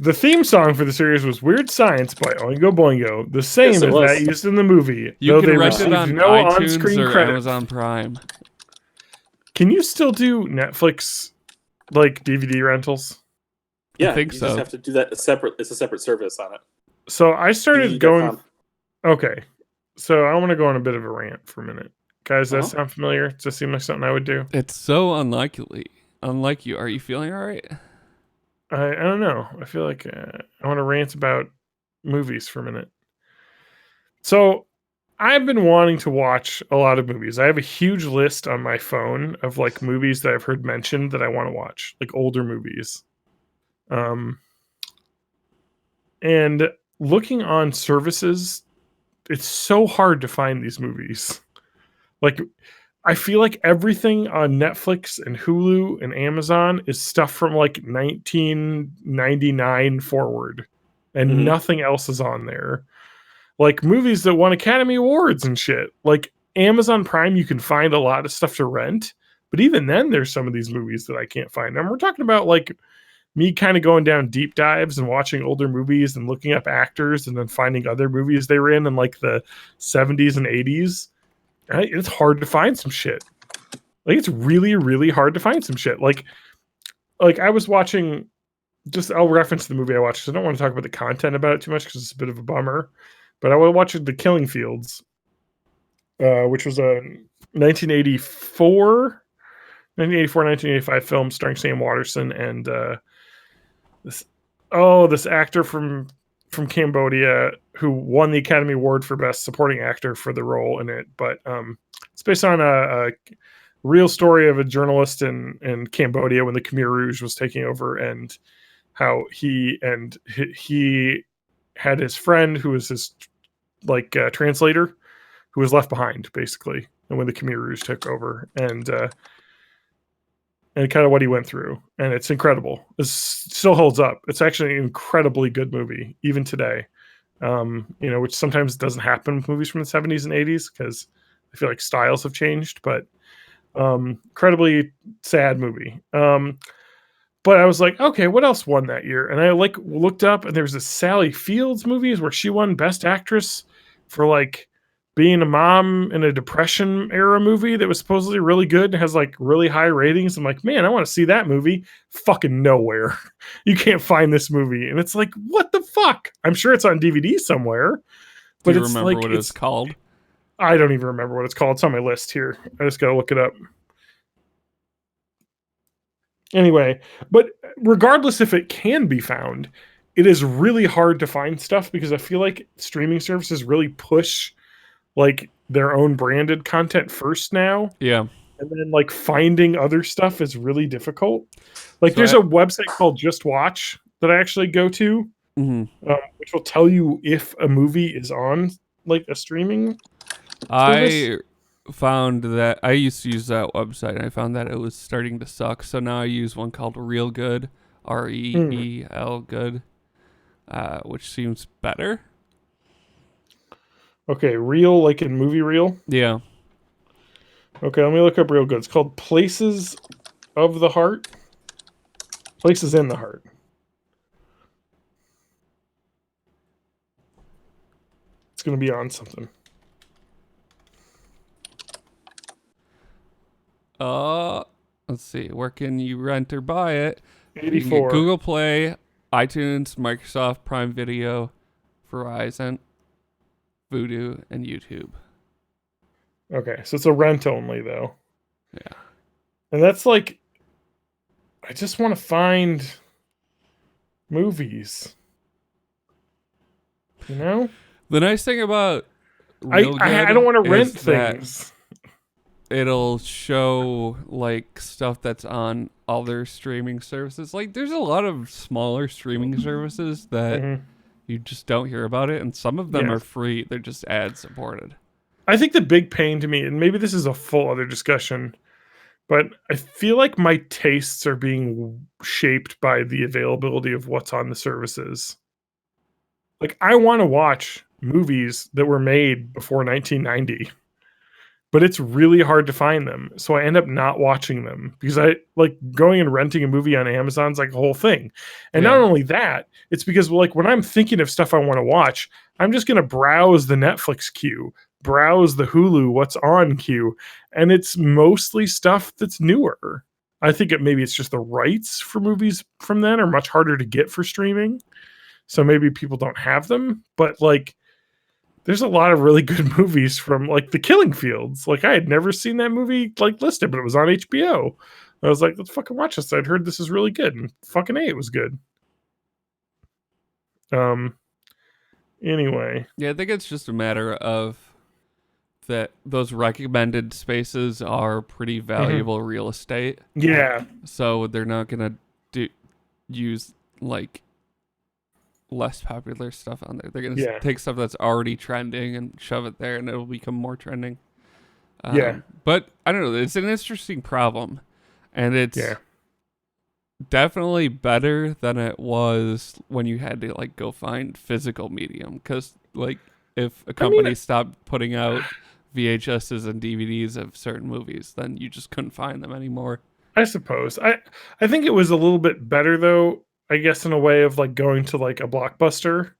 The theme song for the series was Weird Science by Oingo Boingo, the same Yes, it as was. that used in the movie. You though can they rent it received on no iTunes on-screen or credit. Amazon Prime. Can you still do Netflix like DVD rentals? Yeah, think you so. just have to do that separate. It's a separate service on it. So I started going. DVD.com. Okay, so I want to go on a bit of a rant for a minute, guys. Does that Uh-huh. sound familiar? Does that seem like something I would do? It's so unlike you. Are you feeling all right? I don't know. I feel like I want to rant about movies for a minute. So I've been wanting to watch a lot of movies. I have a huge list on my phone of like movies that I've heard mentioned that I want to watch, like older movies. And looking on services, it's so hard to find these movies. Like, I feel like everything on Netflix and Hulu and Amazon is stuff from like 1999 forward, and Mhm. nothing else is on there. Like movies that won Academy Awards and shit. Like Amazon Prime, you can find a lot of stuff to rent, but even then, there's some of these movies that I can't find. And we're talking about like me kind of going down deep dives and watching older movies and looking up actors and then finding other movies they were in like the 70s and 80s. It's hard to find some shit. Like it's really, really hard to find some shit. Like I was watching, just I'll reference the movie I watched. I don't want to talk about the content about it too much because it's a bit of a bummer. But I was watching The Killing Fields, which was a 1984, 1985 film starring Sam Waterston and this actor from Cambodia who won the Academy Award for Best Supporting Actor for the role in it. But it's based on a real story of a journalist in Cambodia when the Khmer Rouge was taking over, and how he had his friend who was his translator who was left behind, basically, and when the Khmer Rouge took over, and kind of what he went through. And it's incredible. It still holds up. It's actually an incredibly good movie, even today. Which sometimes doesn't happen with movies from the 70s and 80s because I feel like styles have changed, but incredibly sad movie. But I was like, okay, what else won that year? And I looked up, and there was this Sally Fields movies where she won Best Actress for being a mom in a Depression era movie that was supposedly really good and has really high ratings. I'm like, man, I want to see that movie. Fucking nowhere. You can't find this movie. And it's like, what the fuck? I'm sure it's on DVD somewhere. But Do you it's remember what it's called? I don't even remember what it's called. It's on my list here. I just got to look it up. Anyway, but regardless if it can be found, it is really hard to find stuff because I feel like streaming services really push their own branded content first now. Yeah. And then finding other stuff is really difficult. There's a website called Just Watch that I actually go to, which will tell you if a movie is on a streaming service. I found that I used to use that website, and I found that it was starting to suck. So now I use one called Reel Good, REEL Good, which seems better. Okay, Reel, in movie reel? Yeah. Okay, let me look up Real Good. It's called Places of the Heart. Places in the Heart. It's going to be on something. Let's see. Where can you rent or buy it? 84. Google Play, iTunes, Microsoft Prime Video, Verizon, Vudu, and YouTube. Okay, so it's a rent only, though. Yeah. And that's I just want to find movies. You know? The nice thing about I don't want to rent things. It'll show stuff that's on other streaming services. There's a lot of smaller streaming services that you just don't hear about it, and some of them are free. They're just ad supported. I think the big pain to me, and maybe this is a full other discussion, but I feel like my tastes are being shaped by the availability of what's on the services. I want to watch movies that were made before 1990. But it's really hard to find them. So I end up not watching them because I going and renting a movie on Amazon's a whole thing. And not only that, it's because when I'm thinking of stuff I want to watch, I'm just going to browse the Netflix queue, browse the Hulu, what's on queue. And it's mostly stuff that's newer. I think maybe it's just the rights for movies from then are much harder to get for streaming. So maybe people don't have them, but there's a lot of really good movies from The Killing Fields. I had never seen that movie listed, but it was on HBO. I was like, let's fucking watch this. I'd heard this is really good, and fucking A, it was good. Anyway. Yeah, I think it's just a matter of that those recommended spaces are pretty valuable real estate. Yeah. So they're not gonna use less popular stuff on there. They're gonna take stuff that's already trending and shove it there, and it'll become more trending. But I don't know. It's an interesting problem, and it's definitely better than it was when you had to go find physical medium. Because if a company stopped putting out VHSs and DVDs of certain movies, then you just couldn't find them anymore. I suppose. I think it was a little bit better though. I guess in a way of going to a Blockbuster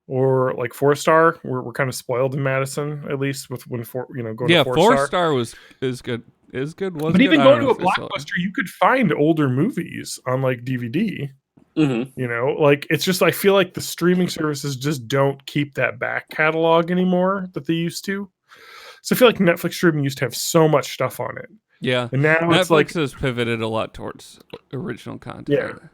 or 4-Star. We're kind of spoiled in Madison, at least with going to 4-Star. 4-Star is good. But even going to a Blockbuster, you could find older movies on DVD. It's just I feel like the streaming services just don't keep that back catalog anymore that they used to. So I feel like Netflix streaming used to have so much stuff on it, Yeah. and now it's Netflix like, has pivoted a lot towards original content. Yeah.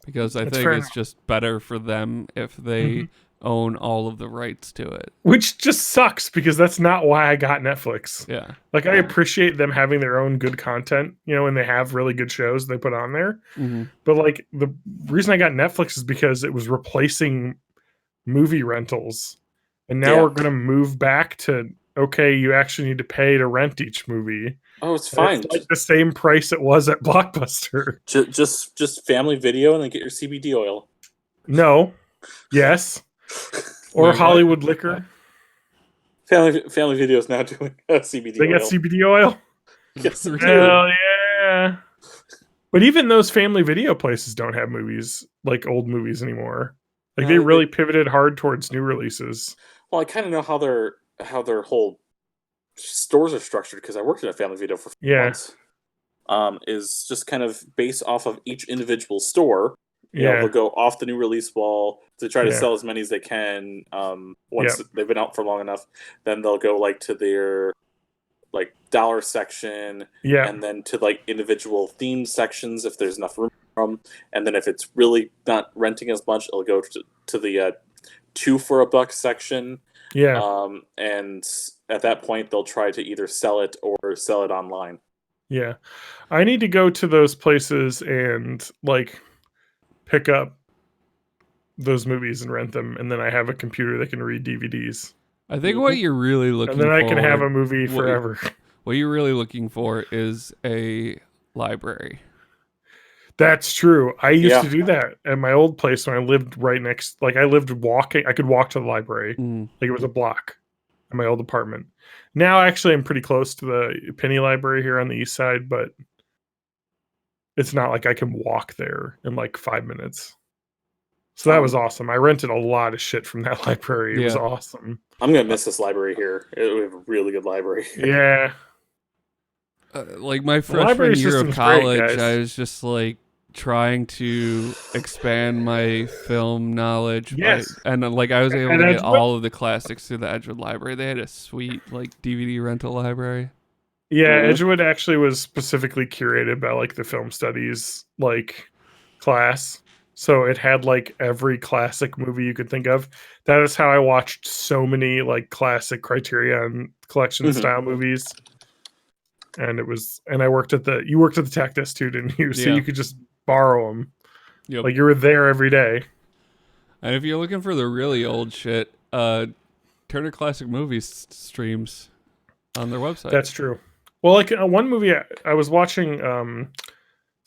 Because I That's think fair it's just better for them if they own all of the rights to it. which just sucks because that's not why I got Netflix. Yeah. Like, I appreciate them having their own good content, and they have really good shows they put on there. Mm-hmm. But like, the reason I got Netflix is because it was replacing movie rentals, and now Yeah. we're going to move back to, okay, you actually need to pay to rent each movie. Oh, it's And fine. it's like the same price it was at Blockbuster. Just family video and then get your CBD oil. No. Yes. Or Wait, what? Hollywood liquor. Family video is now doing CBD They oil. got CBD oil. Yes, they do. Hell yeah. But even those family video places don't have movies, like old movies anymore. Like, they No, really pivoted hard towards new releases. Well, I kind of know how their whole stores are structured because I worked at a family video for Yeah. months. Is just kind of based off of each individual store. Yeah. They'll go off the new release wall to try to Yeah. sell as many as they can. Once they've been out for long enough, then they'll go like to their like dollar section, Yeah. and then to like individual theme sections if there's enough room for them. And then if it's really not renting as much, it'll go to the 2 for $1 section. Yeah. And at that point, they'll try to either sell it or sell it online. Yeah. I need to go to those places and like pick up those movies and rent them, and then I have a computer that can read DVDs. I think what you're really looking And then for, I can have a movie what- forever. what you're really looking for is a library. That's true. I used Yeah. to do that at my old place when I lived right next, like, I could walk to the library. Mm. Like, it was a block in my old apartment. Now, actually, I'm pretty close to the Penny Library here on the east side, but it's not like I can walk there in like 5 minutes. So that was awesome. I rented a lot of shit from that library. It was Yeah. awesome. I'm gonna miss this library here. We have a really good library. Yeah. Like my freshman library year of system's great, college, guys. I was just like trying to expand my film knowledge. Yes. And like I was able And to get Edgewood? all of the classics through the Edgewood Library. They had a sweet like DVD rental library. Yeah, Mhm. Edgewood actually was specifically curated by like the film studies like class. So it had like every classic movie you could think of. That is how I watched so many like classic Criterion collection Mhm. style movies. And I worked at you worked at the Tech Desk too, didn't you? So Yeah. you could just borrow them. Yep. Like, you were there every day. And if you're looking for the really old shit, Turner Classic Movies streams on their website. That's true. Well, like one movie I was watching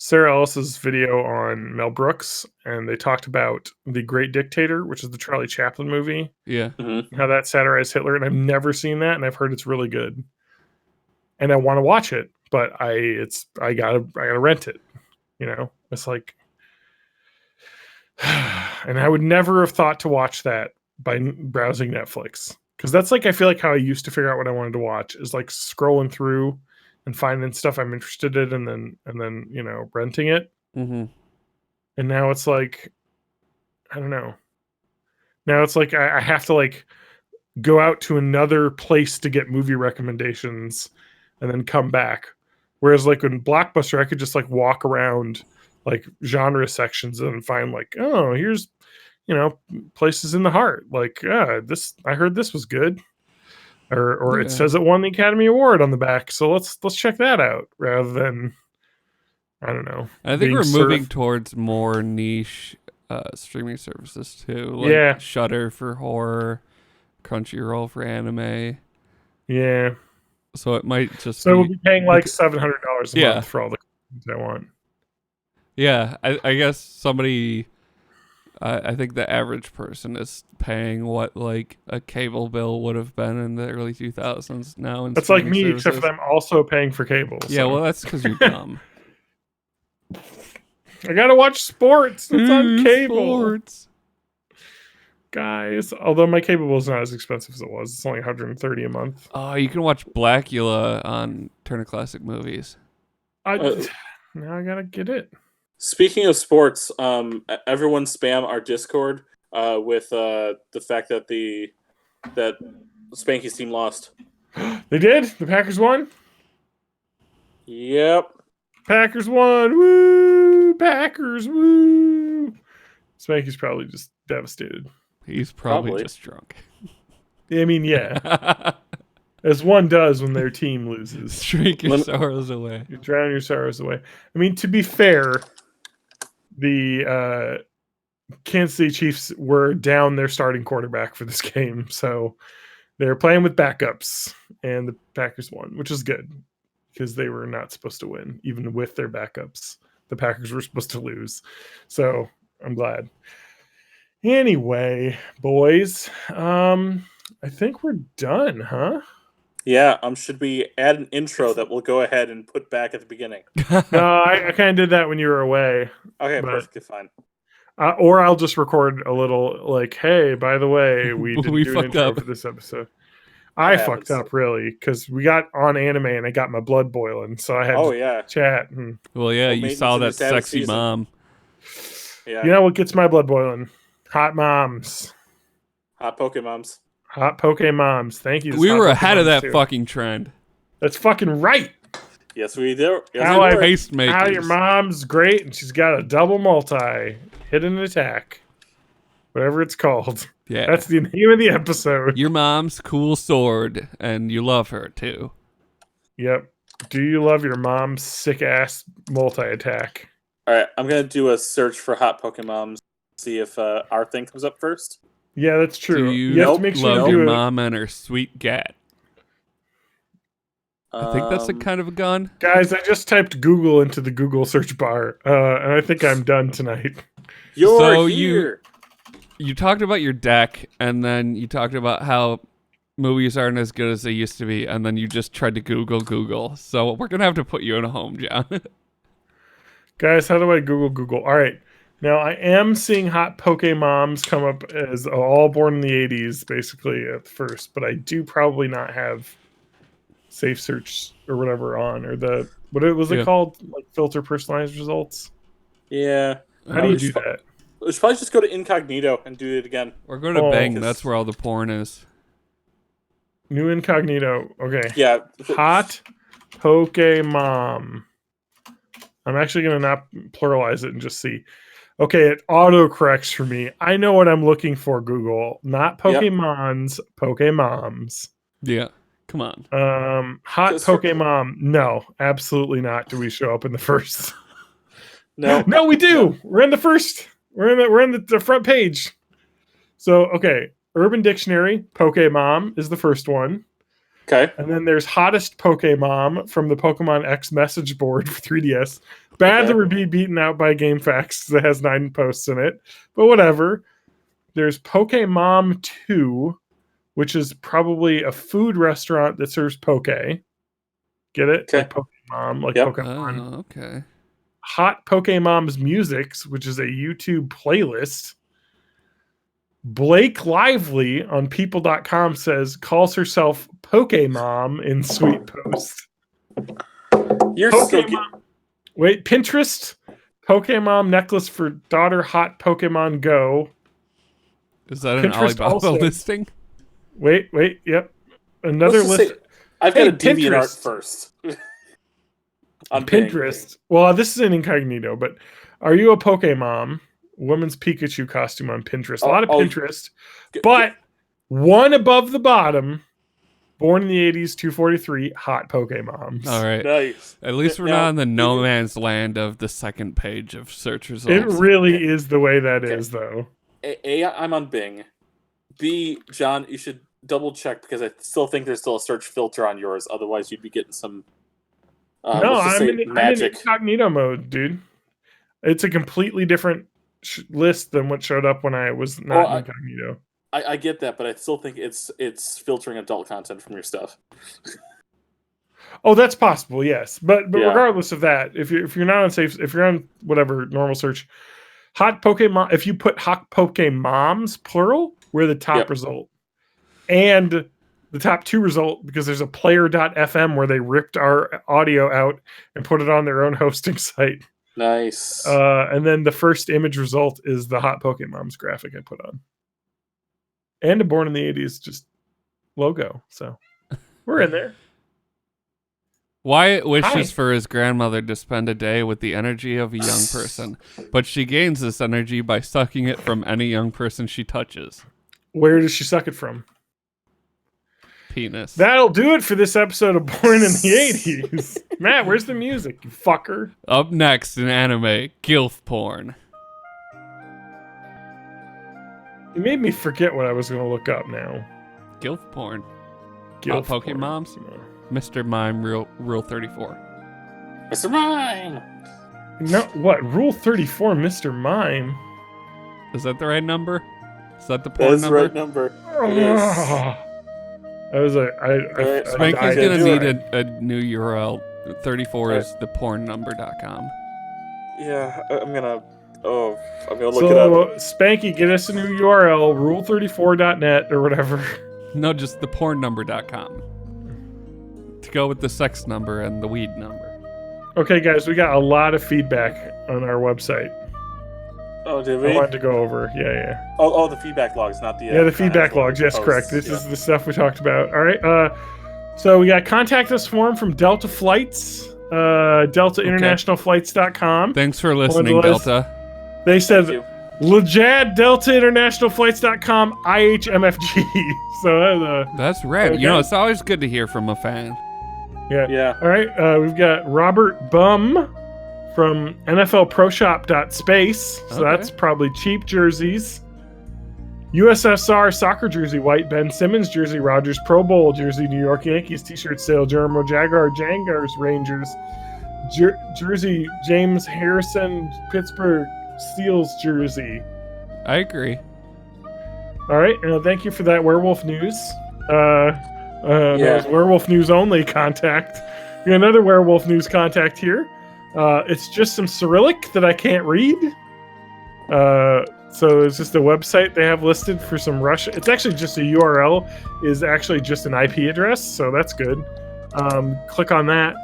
Sarah Ellis's video on Mel Brooks, and they talked about The Great Dictator, which is the Charlie Chaplin movie, yeah. how that satirized Hitler, and I've never seen that, and I've heard it's really good. And I want to watch it, but I gotta rent it. It's like, and I would never have thought to watch that by browsing Netflix, because that's like, I feel like how I used to figure out what I wanted to watch is like scrolling through and finding stuff I'm interested in, and then renting it. Mm-hmm. And now it's like, I don't know. Now it's like I have to like go out to another place to get movie recommendations and then come back. Whereas like in Blockbuster, I could just like walk around like genre sections and find like, oh, here's, places in the heart. Like, I heard this was good. Or Yeah. it says it won the Academy Award on the back. So let's check that out rather than, I don't know. I think being we're moving surfed. towards more niche streaming services too. Like Yeah. Shudder for horror, Crunchyroll for anime. Yeah. So it might just So be, we'll be paying like $700 a Yeah. month for all the content I want. yeah. I guess somebody. I think the average person is paying what like a cable bill would have been in the early 2000s now. In That's like streaming me, except for services. them also paying for cable. Yeah, so. well, that's because you're dumb. I gotta watch sports. It's on cable, Sports. guys. Although my cable bill is not as expensive as it was. It's only $130 a month. Oh, you can watch Blackula on Turner Classic Movies. Now I gotta get it. Speaking of sports, everyone spam our Discord with the fact that Spanky's team lost. They did. The Packers won. Yep. Packers won. Woo! Packers, woo! Spanky's probably just devastated. He's probably Probably. just drunk. I mean, yeah, as one does when their team loses. Drink your Lem- sorrows away. You drown your sorrows away. I mean, to be fair, the Kansas City Chiefs were down their starting quarterback for this game, so they're playing with backups, and the Packers won, which is good because they were not supposed to win, even with their backups. The Packers were supposed to lose, so I'm glad. Anyway, boys, I think we're done, huh? Yeah. Should we add an intro that we'll go ahead and put back at the beginning? No, I kind of did that when you were away. Okay, But- perfectly fine. Or I'll just record a little like, hey, by the way, we didn't We do an fucked intro up. for this episode. I That fucked happens. up really because we got on anime and I got my blood boiling, so I had Oh to yeah. chat. Well, yeah, Well, you maintenance saw in that the saddest sexy season. mom. Yeah. You know what gets my blood boiling? Hot moms, Hot Pokemoms. hot poke moms. Thank you. We Hot were Poke ahead of moms, that too. fucking trend. That's fucking right. Yes, we do. Yes, How we I were. Haste How your makers. mom's great and she's got a double multi hidden attack, whatever it's called. Yeah. That's the name of the episode. Your mom's cool sword, and you love her too. Yep. Do you love your mom's sick ass multi attack? All right, I'm gonna do a search for hot Pokemoms. See if our thing comes up first. Yeah, that's true. Do you You have Nope, to make sure love you your do it. mom and her sweet gat? I think that's a kind of a gun. Guys, I just typed Google into the Google search bar, and I think I'm done tonight. You're So here. You talked about your deck, and then you talked about how movies aren't as good as they used to be, and then you just tried to Google. So we're gonna have to put you in a home, John. Guys, how do I Google? All right. Now, I am seeing Hot Pokemoms come up as all born in the 80s, basically, at first, but I do probably not have Safe Search or whatever on, or the, what was it Yeah. called? Like filter personalized results? Yeah. How do you we do should- that? We should probably just go to incognito and do it again. We're going to Oh, Bing. because- That's where all the porn is. New incognito. Okay. Yeah. Hot Pokemon. I'm actually going to not pluralize it and just see. Okay, it auto corrects for me. I know what I'm looking for, Google. Not Yep. Pokemons, Pokemoms. Yeah. Come on. Hot Just for- Pokemon. No, absolutely not. Do we show up in the first? No. No, we do. We're in the first. We're in the front page. So, okay, Urban Dictionary, Pokemon is the first one. Okay. And then there's Hottest Pokemon from the Pokemon X message board for 3DS. Bad Okay. to be beaten out by GameFAQs that has 9 posts in it, but whatever. There's Pokemon 2, which is probably a food restaurant that serves poke. Get it? Okay. Like Pokemon, like Yep. Pokemon. Oh, okay. Hot Pokemom's Musics, which is a YouTube playlist. Blake Lively on people.com says calls herself Pokemom in sweet post. You're so Pokemon. good. Wait, Pinterest Pokemon necklace for daughter hot Pokemon Go. Is that an Pinterest Alibaba also- listing? Wait, yep. Another Let's just list. say- I've Hey, got a DeviantArt Pinterest. first. On Bing. Pinterest. Well, this is an incognito, but are you a Pokemon? Woman's Pikachu costume on Pinterest. A lot of Oh, Pinterest. But one above the bottom, born in the 80s, 243, hot Pokemoms. All right. Nice. At least we're Now- not in the no man's land of the second page of search It results. really is the way that is, though. A, I'm on Bing. B, John, you should double check because I still think there's still a search filter on yours. Otherwise, you'd be getting some. No, let's just I'm say in magic. incognito mode, dude. It's a completely different list than what showed up when I was not Oh, in incognito. I get that, but I still think it's filtering adult content from your stuff. Oh, that's possible, yes. But Yeah. regardless of that, if you're not on safe, if you're on whatever normal search, hot Pokemon. If you put hot Pokemoms plural, we're the top Yep. result, and the top 2 result because there's a player.fm where they ripped our audio out and put it on their own hosting site. Nice. And then the first image result is the hot Pokemoms graphic I put on. And a Born in the 80s just logo. So we're in there. Wyatt wishes Hi. for his grandmother to spend a day with the energy of a young person, but she gains this energy by sucking it from any young person she touches. Where does she suck it from? Penis. That'll do it for this episode of Born in the 80s. Matt, where's the music, you fucker? Up next in anime, gilf porn. You made me forget what I was going to look up now. Gilf porn. Gilf Pokemoms? porn. Mr. Mime Rule 34. Mr. Mime. No, what? Rule 34, Mr. Mime? Is that the right number? Is that the That porn is the number? right number. It is. I was like, Alright, Spanky's Okay, gonna do need it. a new URL. 34 Alright. is thepornnumber.com. Yeah, I'm gonna look it up. So, Spanky, get us a new URL, rule34.net or whatever. No, just thepornnumber.com. To go with the sex number and the weed number. Okay, guys, we got a lot of feedback on our website. Oh, did I we? wanted to go over. Yeah. Oh, the feedback logs, not the Yeah, the kind feedback of logs. Yes, posts. correct. This Yeah. is the stuff we talked about. All right. So we got contact us form from Delta Flights, DeltaInternationalFlights.com. Thanks for listening, Otherwise- Delta. They said Thank you. Lejad, DeltaInternationalFlights.com, IHMFG. So That's rad. Okay. You know, it's always good to hear from a fan. Yeah. all right. We've got Robert Bum from NFLProShop.space. So Okay. that's probably cheap jerseys. USSR soccer jersey, white Ben Simmons jersey, Rogers Pro Bowl jersey, New York Yankees t-shirt sale, Jeremo Jaguar, Jaguars, Rangers jersey, James Harrison, Pittsburgh Steelers jersey. I agree. All right, thank you for that werewolf news. That was werewolf news only contact. We got another werewolf news contact here. It's just some Cyrillic that I can't read. So it's just a website they have listed for some Russian. It's actually just a URL is actually just an IP address, so that's good. Click on that.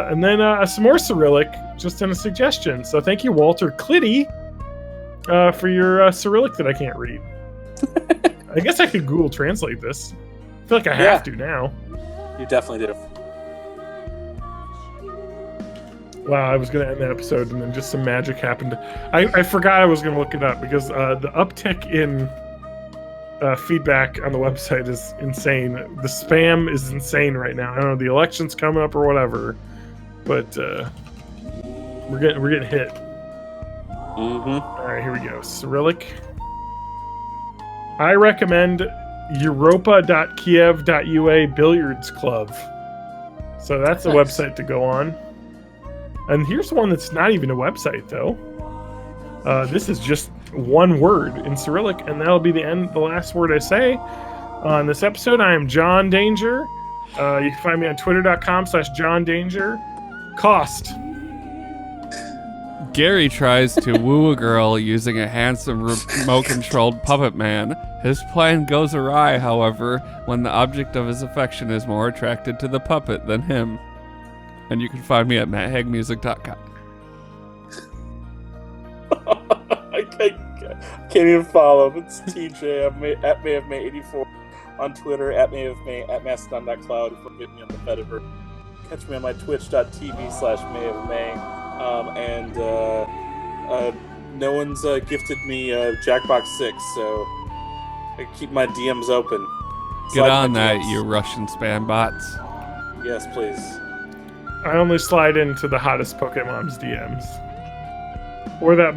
And then some more Cyrillic, just in a suggestion. So thank you, Walter Klitty, for your Cyrillic that I can't read. I guess I could Google Translate this. I feel like I have to now. You definitely did. Wow, I was going to end the episode and then just some magic happened. I forgot I was going to look it up because the uptick in feedback on the website is insane. The spam is insane right now. I don't know, the election's coming up or whatever, but we're getting hit. Mm-hmm. All right, here we go. Cyrillic. I recommend europa.kiev.ua billiards club. So that's a Nice. website to go on. And here's one that's not even a website, though. This is just one word in Cyrillic, and that'll be the last word I say on this episode. I am John Danger. You can find me on twitter.com/John Danger. Cost. Gary tries to woo a girl using a handsome remote-controlled puppet man. His plan goes awry, however, when the object of his affection is more attracted to the puppet than him. And you can find me at matthagmusic.com. I can't even follow him. It's TJ at MayofMay84 on Twitter, at MayofMay, at Mastodon.cloud if you get me on the Fediverse. Catch me on my twitch.tv/MayofMay. No one's gifted me Jackbox 6, so I keep my DMs open. Get Slide on my that, DMs. you Russian spam bots. Yes, please. I only slide into the hottest Pokemon's DMs. Or that